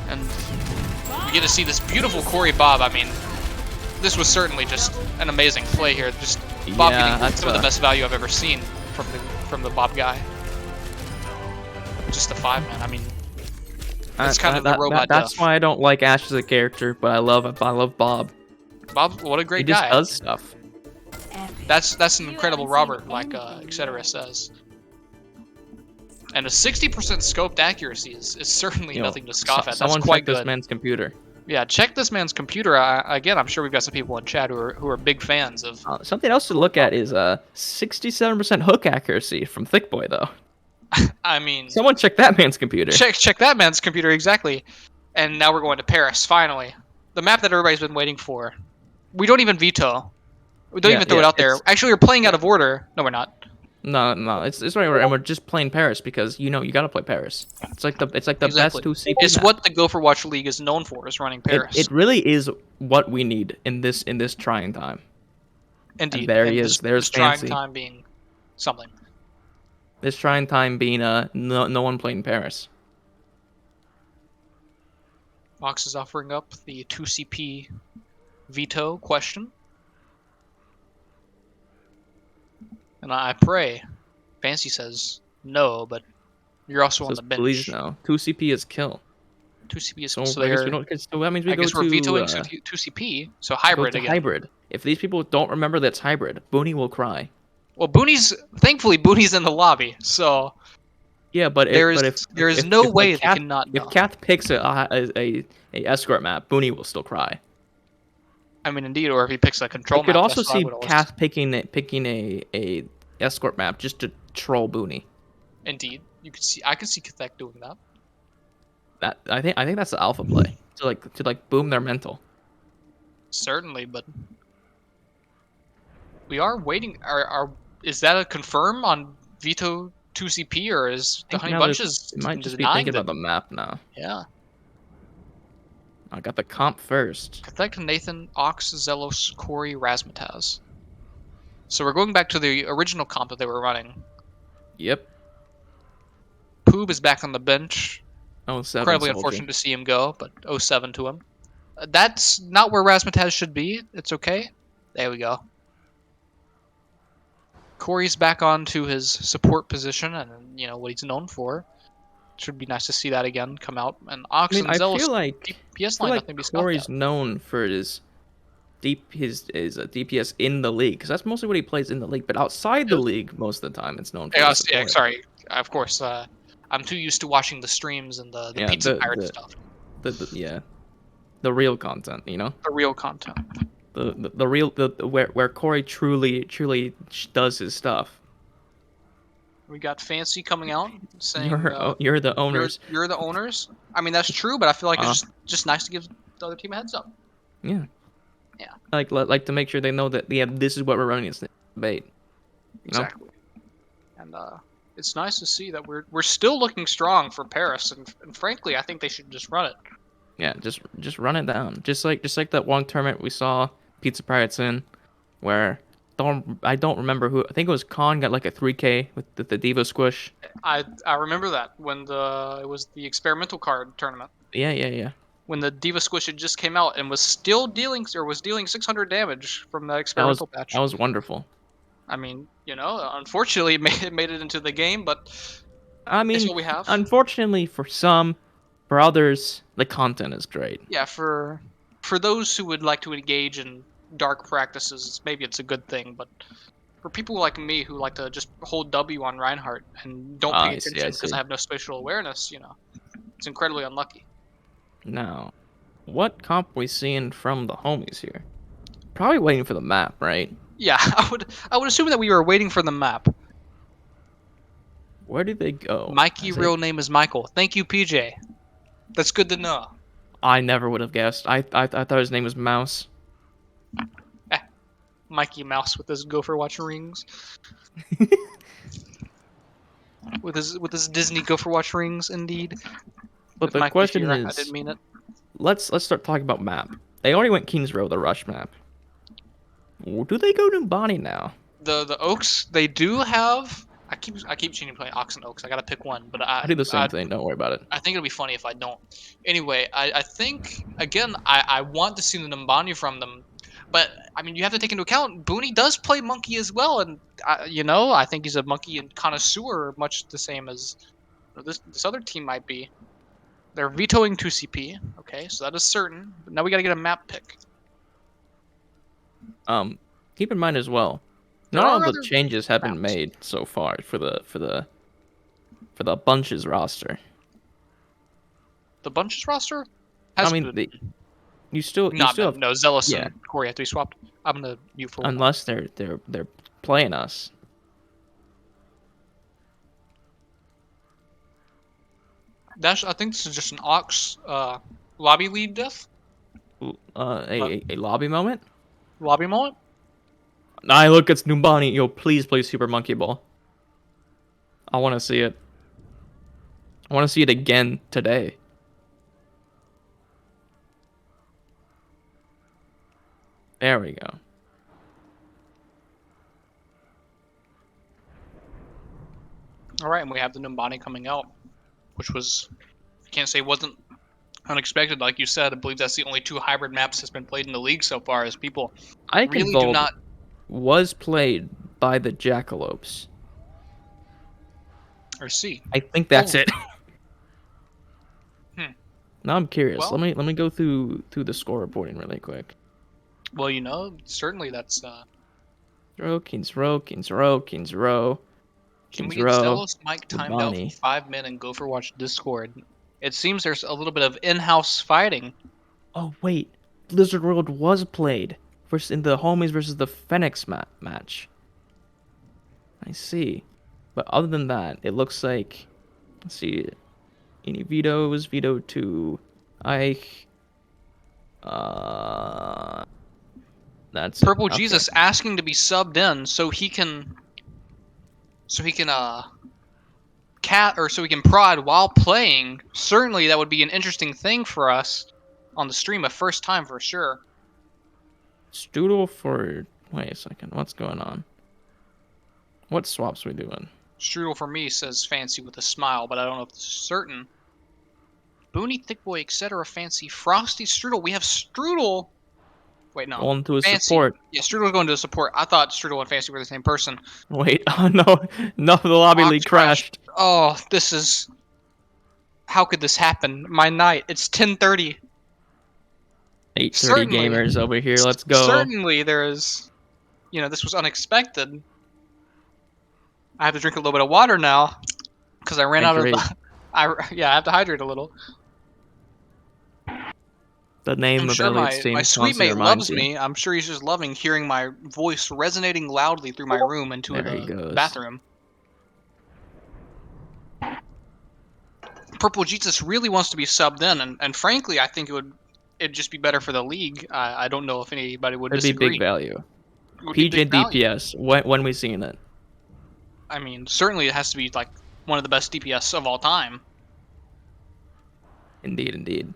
And we get to see this beautiful Corey Bob. I mean, this was certainly just an amazing play here. Just Bob getting some of the best value I've ever seen from the Bob guy. Just the 5-man. I mean, it's kind of the robot. That's why I don't like Ash as a character, but I love Bob. Bob, what a great guy. guy. He just does stuff. That's an incredible Robert, like etc. says. And a 60% scoped accuracy is certainly nothing to scoff at. Someone That's quite check good. This man's computer. Yeah, check this man's computer. Again, I'm sure we've got some people in chat who are big fans of. Something else to look at is 67% hook accuracy from Thickboy, though. I mean, someone check that man's computer. Check that man's computer, exactly. And now we're going to Paris, finally. The map that everybody's been waiting for. We don't even veto. We don't even throw it out there. Actually, we're playing out of order. No, we're not. No, it's right, and we're just playing Paris because you gotta play Paris. It's like the exactly. best 2CP. It's what the Gopherwatch League is known for, is running Paris. It really is what we need in this trying time. Indeed. And there he is. There's Fancy. Trying time being something. This trying time being no one playing Paris. Mox is offering up the 2CP veto question. And I pray. Fancy says no, but you're also on the bench. Please no. 2CP is kill. 2CP is kill. So I guess we don't. So that means we go to. we're vetoing 2CP. So hybrid again. Hybrid. If these people don't remember that's hybrid, Booney will cry. Well, thankfully Booney's in the lobby, so. Yeah, but if no way they cannot know. If Kath picks a escort map, Booney will still cry. I mean, indeed, or if he picks a control map. I could also see Kath picking a escort map just to troll Booney. Indeed, I could see Kathek doing that. I think that's the alpha play to boom their mental. Certainly, but we are waiting. Is that a confirm on veto 2CP, or is the Honey Bunches? It might just be thinking about the map now. Yeah. I got the comp first. Kathek, Nathan, Ox, Zelos, Corey, Razmataz. So we're going back to the original comp that they were running. Yep. Poob is back on the bench. 07 Incredibly unfortunate to see him go, but 07 to him. That's not where Razmataz should be. It's okay. There we go. Corey's back onto his support position and what he's known for. Should be nice to see that again come out. And Ox and Zelos, I feel like DPS line nothing to be scoffed Corey's at. known for his DPS in the league, because that's mostly what he plays in the league. But outside the league, most of the time, it's known for. Yeah, sorry. Of course, I'm too used to watching the streams and the Pizza Pirate stuff. The real content, The real content. The real where Corey truly does his stuff. We got Fancy coming out saying you're the owners. You're the owners. I mean, that's true, but I feel like it's just nice to give the other team a heads up. Yeah. Yeah. Like to make sure they know that this is what we're running as debate. Exactly. And it's nice to see that we're still looking strong for Paris, and frankly, I think they should just run it. Yeah, just run it down. Just like that one tournament we saw Pizza Pirates in, where I don't remember who. I think it was Khan got like a 3K with the Diva Squish. I remember that when it was the experimental card tournament. Yeah. When the Diva Squish had just came out and was dealing 600 damage from the experimental patch. That was wonderful. I mean, unfortunately, it made it into the game, but I mean, it's what we have. Unfortunately for some, for others, the content is great. Yeah, for those who would like to engage in dark practices, maybe it's a good thing, but For people like me who like to just hold W on Reinhardt and don't pay I see, I attention because see. I have no spatial awareness, it's incredibly unlucky. Now, what comp we seeing from the homies here? Probably waiting for the map, right? Yeah, I would assume that we were waiting for the map. Where did they go? Mikey, real name is Michael. Thank you, PJ. That's good to know. I never would have guessed. I thought his name was Mouse. Mikey Mouse with his Gopherwatch rings. with his Disney Gopherwatch rings, indeed. But With the Mikey question here, I is, didn't mean it. let's start talking about map. They already went Kings Row, the rush map. Do they go to Bonnie now? The Oaks, they do have. I keep changing between Ox and Oaks. I gotta pick one, but I do the same thing. Don't worry about it. I think it'll be funny if I don't. Anyway, I think again I want to see the Numbani from them, but I mean you have to take into account Booney does play monkey as well, and I think he's a monkey and connoisseur, much the same as this other team might be. They're vetoing 2CP, okay, so that is certain. But now we gotta get a map pick. Keep in mind as well, There not all are the other changes have been maps. made so far for the bunches roster. The Bunches roster I has mean, been. you still have No, Zealous yeah, and Corey have to be swapped. I'm gonna mute for one. unless they're playing us. I think this is just an Ox lobby lead death. A lobby moment. Lobby moment. I look, it's Numbani. Yo, please play Super Monkey Ball. I want to see it. I want to see it again today. There we go. All right, and we have the Numbani coming out, which was, I can't say wasn't unexpected. Like you said, I believe that's the only two hybrid maps that's been played in the league so far. As people really do not. Was played by the Jackalopes. Or see. I think that's it. Now I'm curious. Well, let me go through the score reporting really quick. Well, certainly that's. Kings Row. Can we Kings get Row. Zealous Mike timed out for 5 men and Gopherwatch Discord? It seems there's a little bit of in-house fighting. Oh wait, Blizzard World was played in the homies versus the Phoenix match. I see, but other than that, it looks like, let's see, any vetoes? Veto to Ike. That's Purple okay. Jesus asking to be subbed in so he can prod while playing. Certainly that would be an interesting thing for us on the stream, a first time for sure. Strudel for, wait a second, what's going on? What swaps we doing? Strudel for me says fancy with a smile, but I don't know if this is certain. Booney, Thick Boy, etc. Fancy. Frosty, Strudel. We have Strudel. Wait, no. Going to a Fancy. support. Yeah, Strudel's going to a support. I thought Strudel and Fancy were the same person. Wait, oh no, the lobby league crashed. Oh, this is... How could this happen? My night. It's 10:30. 8:30 gamers over here. Let's go. Certainly there is... this was unexpected. I have to drink a little bit of water now. Because I ran out of the... I have to hydrate a little. The name of Elliot's team. My sweet mate loves me. I'm sure he's just loving hearing my voice resonating loudly through my room into the bathroom. Purple Jesus really wants to be subbed in, and frankly, I think it'd just be better for the league. I don't know if anybody would disagree. It'd be big value. PJ DPS. When we seeing it? I mean, certainly it has to be like one of the best DPS of all time. Indeed.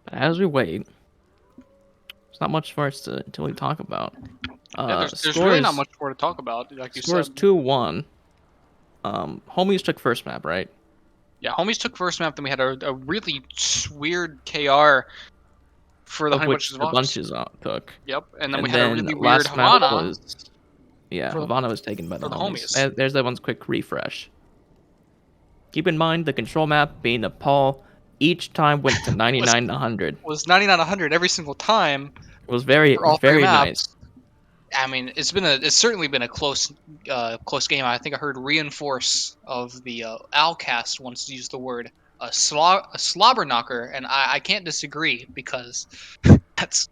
As we wait, there's not much for us to really talk about. There's really not much more to talk about. Like you said, scores 2-1. Homies took first map, right? Yeah, Homies took first map. Then we had a really weird KR for the bunches took. Yep, and then we had a really weird Havana. Havana was taken by the homies. There's that one's quick refresh. Keep in mind the control map being Nepal, each time went to 99 to 100. Was 99 100 every single time It was very, for all three very maps. nice. I mean, it's certainly been a close game. I think I heard Reinforce of the Owlcast once used the word a slobber knocker, and I can't disagree because that's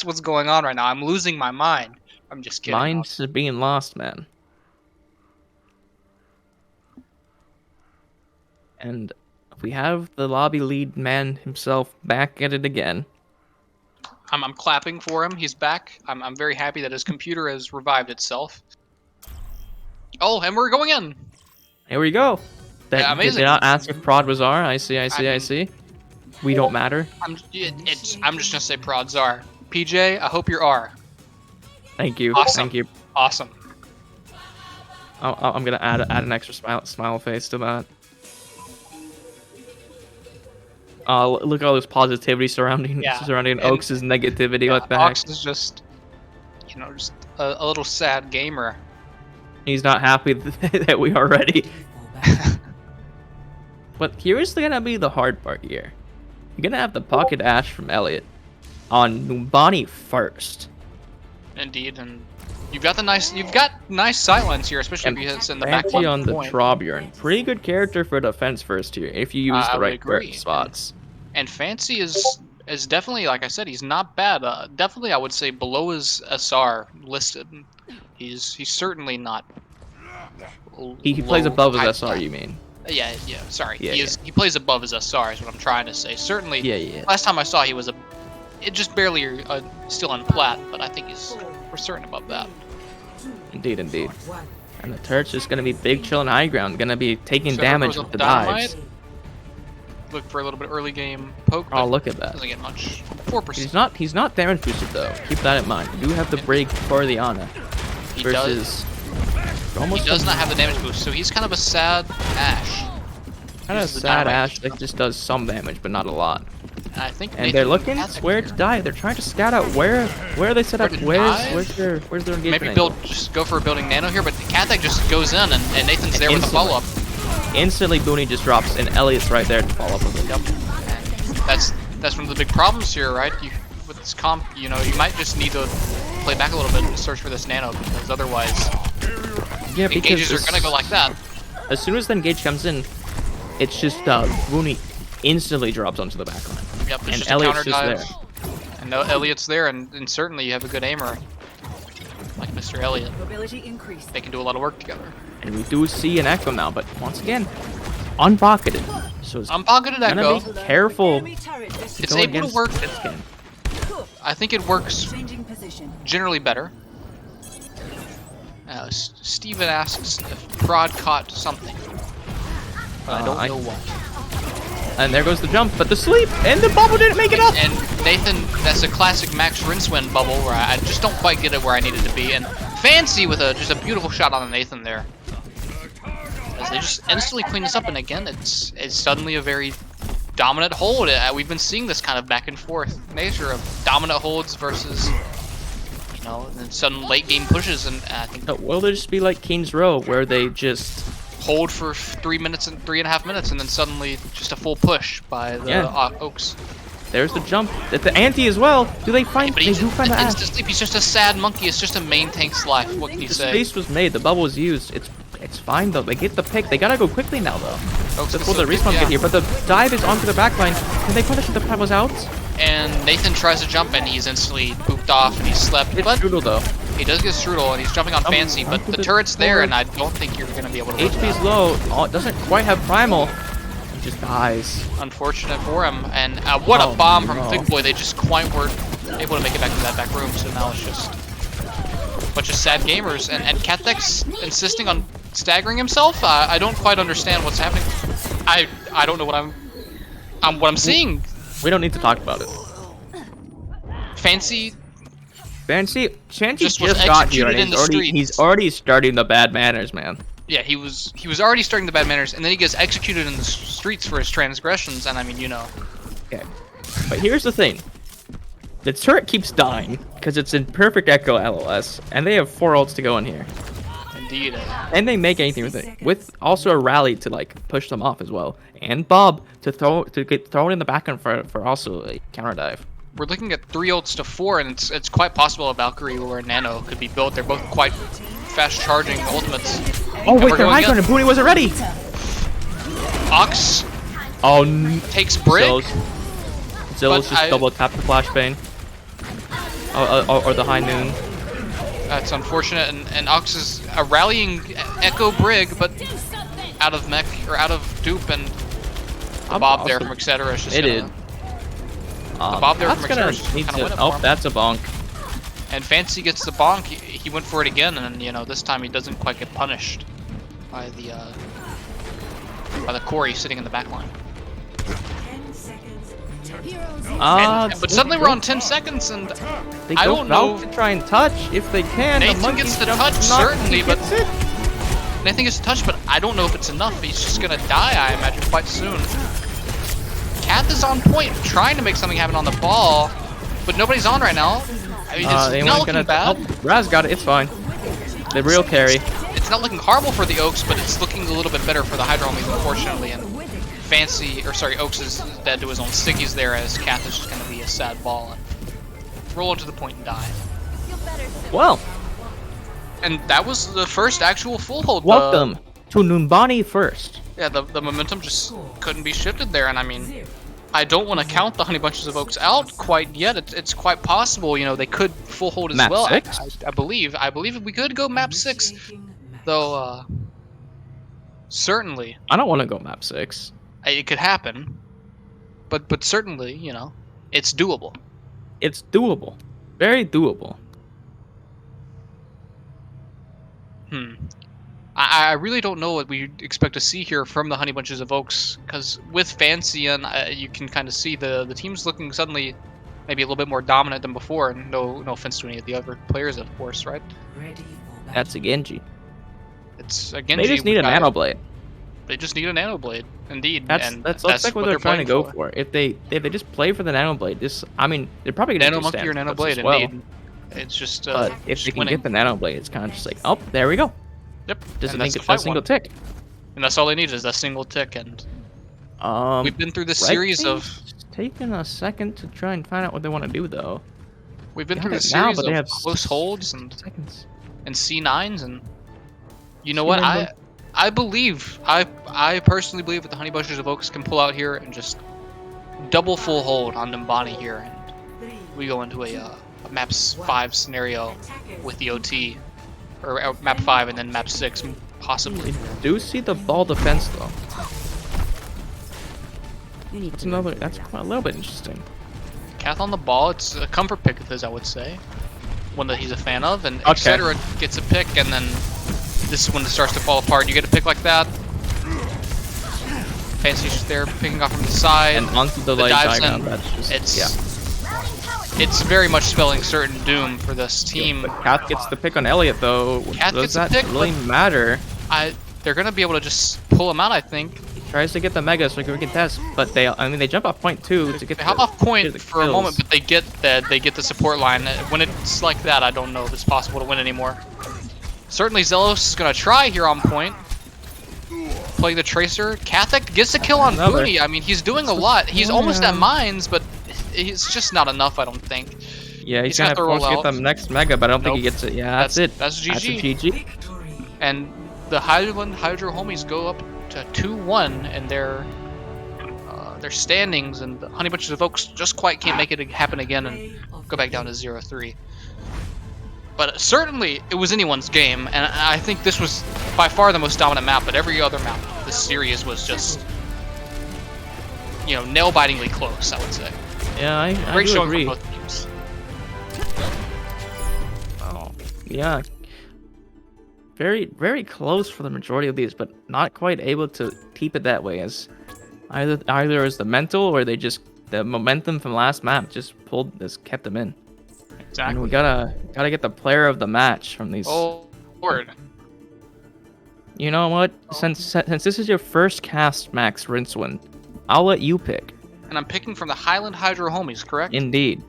what's going on right now. I'm losing my mind. I'm just kidding. Mine's being lost, man. And we have the lobby lead man himself back at it again. I'm clapping for him. He's back. I'm very happy that his computer has revived itself. Oh, and we're going in. Here we go. That, Yeah, amazing. Did not ask if Prod was R. I see. We don't matter. I'm just gonna say prods are. PJ, I hope you're R. Thank you. Awesome. Thank you. Awesome. I'm gonna add an extra smile face to that. Look at all this positivity surrounding And Oaks' negativity. What the heck? Ox is just, just a little sad gamer. He's not happy that we are ready. But here's gonna be the hard part here. You're gonna have the pocket ash from Elliot on Bonnie first. Indeed, and you've got nice sightlines here, especially if you hit in the back Fancy one on the point. Trobjorn. Pretty good character for defense first here if you use I the would right agree. spots. And Fancy is definitely, like I said, he's not bad. Definitely, I would say below his SR listed. He's certainly not. He plays low above his high- SR, you mean? Yeah. Sorry, Yeah, he plays above his SR is what I'm trying to say. Certainly. Yeah. Last time I saw, he was just barely still on plat, but I think we're certain above that. Indeed. And the turret's just gonna be big chilling high ground, gonna be taking So damage goes with up the Dynamite. dives. Look for a little bit early game poke. Oh, but look at that. Doesn't get much. 4%. He's not damage boosted though. Keep that in mind. You do have the break for the Ana He versus He does not have the damage boost, so he's kind of a sad Ash. kind of uses the sad dynamite. Ash that just does some damage, but not a lot. And I think And Nathan they're looking Catholic where here. to die. They're trying to scout out where are they set up. Where to Where's dive? their engagement? Maybe angle? just go for a building nano here, but Kathak just goes in, and Nathan's there with a Instantly. follow-up. Instantly, Booney just drops, and Elliot's right there to follow up with it. Yep. And that's one of the big problems here, right? With this comp, you might just need to play back a little bit and search for this nano, because otherwise Yeah, engages are gonna go like that. As soon as the engage comes in, it's just Booney instantly drops onto the back line. Yep, it's And just Elliot's a counter just dive. And Elliot's there, and certainly you have a good aimer like Mr. Elliot. Mobility increased. They can do a lot of work together. And we do see an Echo now, but once again, unpocketed. So it's Unpocketed gonna Echo. be careful. Enemy turret It's disappeared. go able to against work. this game. I think it works Changing position. generally better. Steven asks if Prod caught something. But I don't know what. And there goes the jump, but the sleep, and the bubble didn't make it up. And Nathan, that's a classic Max Rincewind bubble where I just don't quite get it where I needed to be. And Fancy with just a beautiful shot on Nathan there. As they just instantly clean this up, and again, it's suddenly a very dominant hold. We've been seeing this kind of back and forth nature of dominant holds versus, and sudden late game pushes, and I think Will there just be like King's Row, where they just hold for 3 minutes and 3.5 minutes, and then suddenly just a full push by the Oaks. there's the jump at the ante as well? Do they find? But They do find the Ash. instant sleep. He's just a sad monkey. It's just a main tank's life. What can you The say? space was made. The bubble was used. It's fine though. They get the pick. They gotta go quickly now though. Oaks Before is the so respawn good, get here, but the dive is onto the back line. Can they punish if the pad was out? And Nathan tries to jump, and he's instantly pooped off, and he's slept. It's But brutal though. he does get strudel, and he's jumping on Fancy. But onto the the turret's there, forward. and I don't think you're gonna be able to. Live HP's that. low. Oh, it doesn't quite have primal. He just dies. Unfortunate for him. And what Oh, a bomb from no. Big Boy. They just quite weren't able to make it back to that back room. So now it's just a bunch of sad gamers. And Katek's insisting on staggering himself. I don't quite understand what's happening. I don't know what I'm seeing. We don't need to talk about it. Fancy Fancy Just was got here, executed and in the streets. he's already starting the bad manners, man. Yeah, he was already starting the bad manners, and then he gets executed in the streets for his transgressions. And I mean, Okay, but here's the thing: the turret keeps dying because it's in perfect echo LOS, and they have 4 ults to go in here. indeed. And they make anything with it. With also a rally to like push them off as well. And Bob to throw it in the back end for also a counter dive. We're looking at 3 ults to 4, and it's quite possible a Valkyrie or a Nano could be built. They're both quite fast charging ultimates. Oh And wait, we're they're going high ground up. and Booney wasn't ready. Ox Oh, takes Brig. Zill's But just double tap the flashbang. Or the high noon. That's unfortunate, and Ox is a rallying Echo Brig, but out of mech or out of dupe, and the Bob there from Etc. is just gonna, the Bob there from Etc. is just need kind of to. win it Oh, for him. that's a bonk. And Fancy gets the bonk. He went for it again, and you know this time he doesn't quite get punished by the Corey sitting in the back line. 10 seconds. Heroes. But suddenly we're on 10 seconds, and They I go don't know. Valk to try and touch if they can. Nathan monkey gets the jump touch, knock, certainly, he but gets it. Nathan gets a touch, but I don't know if it's enough. He's just gonna die, I imagine, quite soon. Kath is on point, trying to make something happen on the ball, but nobody's on right now. I mean, it's They not weren't looking gonna. bad. Oh, Raz got it. It's fine. The real carry. It's not looking horrible for the Oaks, but it's looking a little bit better for the Hydro Homies, unfortunately. And Oaks is dead to his own stickies there, as Kath is just gonna be a sad ball and roll into the point and die. Well, And that was the first actual full hold. welcome to Numbani first. Yeah, the momentum just couldn't be shifted there, and I mean, I don't want to count the Honey Bunches of Oaks out quite yet. It's quite possible, you know, they could full hold as Map well. 6? I believe we could go map 6, though. Certainly, I don't want to go map 6. it could happen, but certainly, you know, it's doable. It's doable. Very doable. I really don't know what we expect to see here from the Honey Bunches of Oaks, because with Fancy and you can kind of see the team's looking suddenly maybe a little bit more dominant than before. And no offense to any of the other players, of course, right? Ready for That's a Genji. It's a Genji. They just need a nano blade. They just need a nano blade, indeed. That's and that's like what they're trying to playing go for. If they just play for the nano blade, I mean, they're probably gonna Nano do Monkey stand or Nano flips Blade, as well. indeed. It's just But if just they can winning. get the nano blade, it's kind of just like, oh, there we go. Yep. Just and think that's it's the that fight single one. tick. And that's all they need is that single tick. And we've been through this Red series team's of taking a second to try and find out what they want to do, though. we've been Got through it this now, series but they of have close holds and seconds. C9s, and you know what, C9 I personally believe that the Honey Bunches of Oaks can pull out here and just double full hold on Nimbani here, and we go into a map 5 scenario with the OT, or map 5 and then map 6 possibly. Do see the ball defense though. You need That's to another. That's quite a little bit interesting. Kath on the ball, it's a comfort pick of his, I would say, one that he's a fan of, and Okay. etc. gets a pick, and then this is when it starts to fall apart. You get a pick like that. Fancy's just there picking off from the side. And onto the like dives diagonal. in. That's just It's very much spelling certain doom for this team. But Kath gets the pick on Elliot though. Kath Does gets a that pick, really matter? They're gonna be able to just pull him out, I think. Tries to get the mega so we can test, but they jump off point 2 to get They the, hop off get point the for a kills. moment, but they get the support line. When it's like that, I don't know if it's possible to win anymore. Certainly Zelos is gonna try here on point. Playing the Tracer. Kathek gets a kill on Another. Booty. I mean, he's doing a lot. He's almost at mines, but it's just not enough, I don't think. Yeah, he's gonna gonna force roll to get the out. next mega, but I don't think he Nope. gets it. Yeah, that's it. That's That's a GG. GG. victory. And the Highland Hydro Homies go up to 2-1 in their standings, and the Honey Bunches of Oaks just quite can't make it happen again and go back down to 0-3. But certainly, it was anyone's game, and I think this was by far the most dominant map, but every other map this series was just, you know, nail-bitingly close, I would say. Yeah, I Great do showing agree. from both teams. Oh, yeah. Very, very close for the majority of these, but not quite able to keep it that way, as either is the mental or they just the momentum from last map just kept them in. Exactly. And we gotta get the player of the match from these. Oh, Lord. You know what? Since this is your first cast, Max Rinswin, I'll let you pick. And I'm picking from the Highland Hydro Homies, correct? Indeed.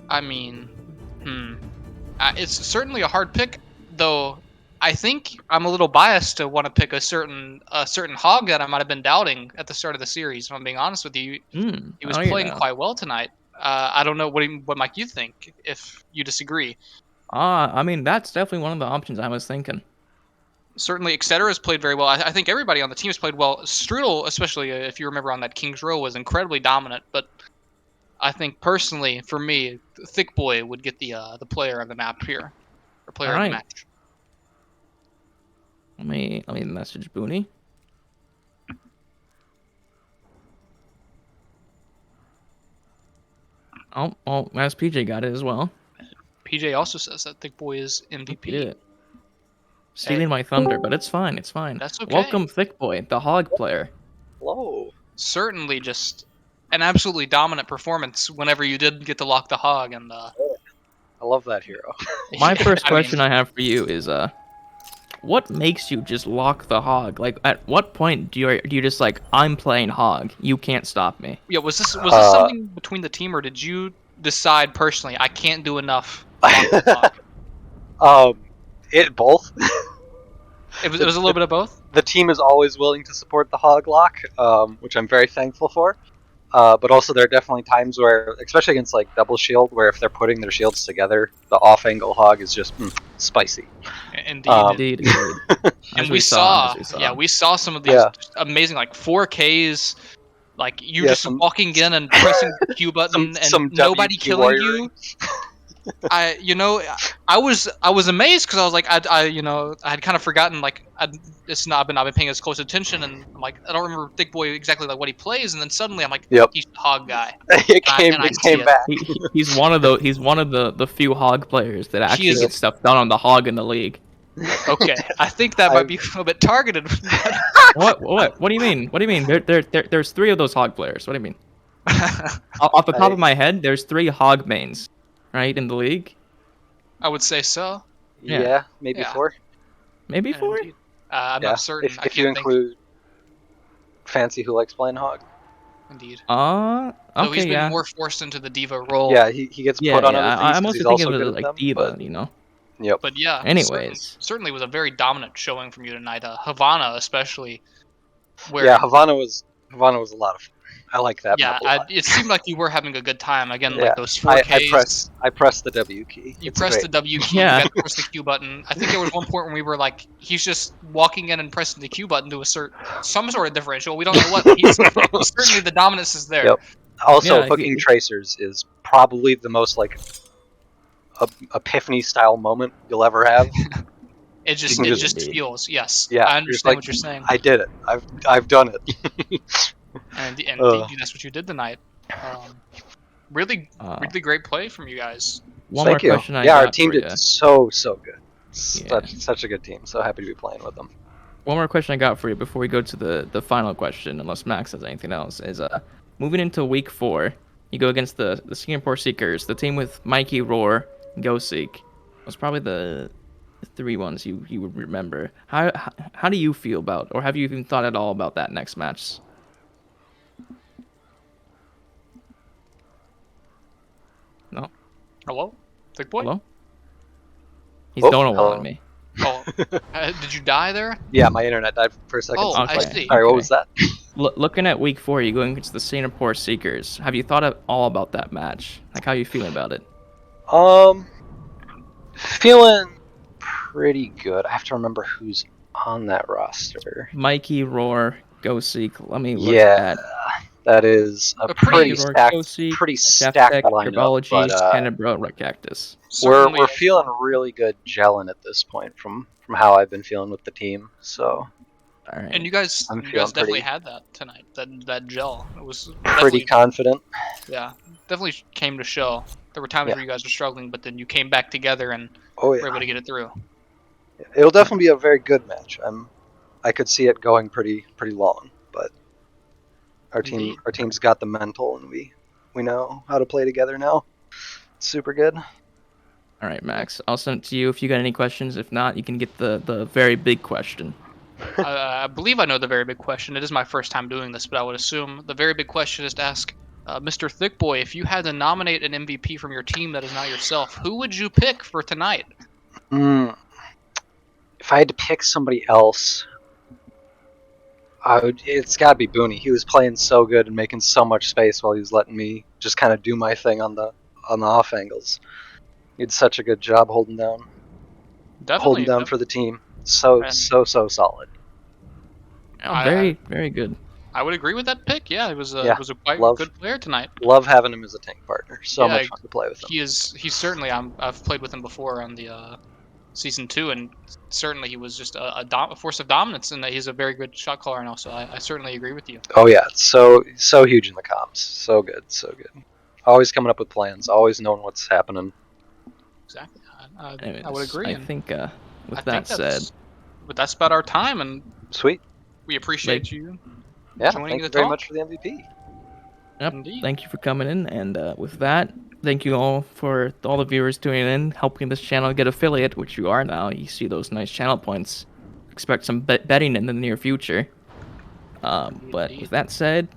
I mean, it's certainly a hard pick, though I think I'm a little biased to want to pick a certain hog that I might have been doubting at the start of the series. If I'm being honest with you, he was Oh, you playing know. quite well tonight. I don't know what Mike you think if you disagree. I mean, that's definitely one of the options I was thinking. Certainly, Etc. has played very well. I think everybody on the team has played well. Strudel, especially if you remember on that King's Row, was incredibly dominant. But I think personally, for me, Thick Boy would get the player of the map here, or All player of the right. match. Let me message Booney. Oh, as PJ got it as well. PJ also says that Thick Boy is He MVP. did it. Stealing my thunder, but it's fine. It's fine. That's okay. Welcome, Thick Boy, the hog player. Hello. Certainly, just an absolutely dominant performance whenever you did get to lock the hog. And I love that hero. My first I question mean, I have for you is what makes you just lock the hog? Like, at what point do you just like, I'm playing hog, you can't stop me? yeah, was this something between the team, or did you decide personally I can't do enough? Lock the hog? It both. It was a little bit of both. The team is always willing to support the hog lock, which I'm very thankful for. But also there are definitely times where, especially against like double shield, where if they're putting their shields together, the off-angle hog is just spicy. Indeed. Indeed. And As we saw, as we yeah, we saw some of these just amazing like 4Ks, like you just walking in and pressing the Q button and nobody WP killing warrioring. you. I was amazed because I was like, I had kind of forgotten like I've been paying as close attention, and I'm like, I don't remember Thick Boy exactly like what he plays, and then suddenly I'm like, Yep. he's the hog guy. it I came see back. He's one of the few hog players that actually is- gets stuff done on the hog in the league. Okay, I think that might be a little bit targeted. What do you mean? What do you mean? There's 3 of those hog players. What do you mean? Off the top of my head, there's 3 hog mains, right, in the league. I would say so. Yeah, maybe Yeah. 4. Maybe 4. Indeed. I'm not certain. I If you can't think. include Fancy, who likes playing hog. Indeed. Okay, So he's been yeah. more forced into the diva role. Yeah, he gets Yeah, put on yeah. other things I'm because also he's thinking also of good it at like them. diva, you know. Yep. But yeah, Anyways. certainly was a very dominant showing from you tonight. Havana especially. Where, Yeah, Havana was a lot of fun. I like that yeah, map a lot. it seemed like you were having a good time. Again, Yeah, like those 4Ks. I pressed the W key. You It's pressed great. the W key, Yeah. you got to press the Q button. I think there was one point when we were like, he's just walking in and pressing the Q button to assert some sort of differential. We don't know what. He's certainly the dominance is there. Yep. Also, Yeah, hooking tracers is probably the most like epiphany style moment you'll ever have. It just You can just- feels, yes. Yeah, I you're just understand like, what you're saying. I did it. I've done it. And Ugh. that's what you did tonight. Really great play from you guys. One Thank more you. question I Yeah, our got team for did ya. so good. Yeah. Such a good team. So happy to be playing with them. One more question I got for you before we go to the final question, unless Max has anything else, is moving into week 4, you go against the Singapore Seekers, the team with Mikey, Roar, Go Seek. Was probably the 3 ones you would remember. How do you feel about, or have you even thought at all about that next match? No. Hello? Thick boy? Hello? He's Oh, donut hello. on me. Oh, did you die there? Yeah, my internet died for a second. Oh, so I like, see. Sorry, what Okay. was that? Looking at week 4, you're going against the Singapore Seekers. Have you thought at all about that match? Like, how you feeling about it? Feeling pretty good. I have to remember who's on that roster. Mikey, Roar, Go Seek. Let me look Yeah, at that is a pretty pretty Roar, Go stacked, Seek, pretty Chef stacked Tech, lineup. Herbology, But Tenebro, Red Cactus. Certainly, we're feeling really good gelling at this point from how I've been feeling with the team. So All right. and you guys I'm definitely feeling had that tonight. That gel. It was pretty definitely, confident. yeah, definitely came to show. There were times Yeah. where you guys were struggling, but then you came back together and Oh were yeah, able to get it through. it'll definitely be a very good match. I could see it going pretty long, but Indeed. our team's got the mental, and we know how to play together now. It's super good. All right, Max. I'll send it to you if you got any questions. If not, you can get the very big question. I believe I know the very big question. It is my first time doing this, but I would assume the very big question is to ask Mr. Thickboy, if you had to nominate an MVP from your team that is not yourself, who would you pick for tonight? If I had to pick somebody else, it's got to be Booney. He was playing so good and making so much space while he was letting me just kind of do my thing on the off angles. He did such a good job holding Definitely. down for the team. So And solid. Very, very good. I would agree with that pick. Yeah, it was a Yeah, quite love- good player tonight. Love having him as a tank partner. So Yeah, much fun to play with him. He's certainly. I've played with him before on the season 2, and certainly he was just a force of dominance, and he's a very good shot caller now. So I certainly agree with you. Oh yeah, so huge in the comms. So good. Always coming up with plans. Always knowing what's happening. Exactly. I would Anyways, agree. I and think I with think that said, but that's about our time, and Sweet. we appreciate Like- you. Yeah. Joining Thank the you very talk. much for the MVP. yep, Indeed. thank you for coming in, and with that, thank you all for all the viewers tuning in, helping this channel get affiliate, which you are now. You see those nice channel points. Expect some betting in the near future. But Indeed. with that said,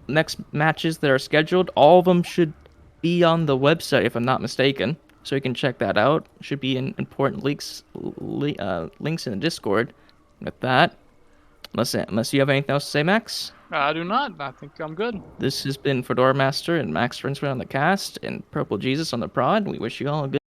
next matches that are scheduled, all of them should be on the website, if I'm not mistaken. So you can check that out. Should be in important links in the Discord. With that, unless you have anything else to say, Max, I do not. I think I'm good. this has been Fedora Master and Max Rinsman on the cast and Purple Jesus on the prod. We wish you all a good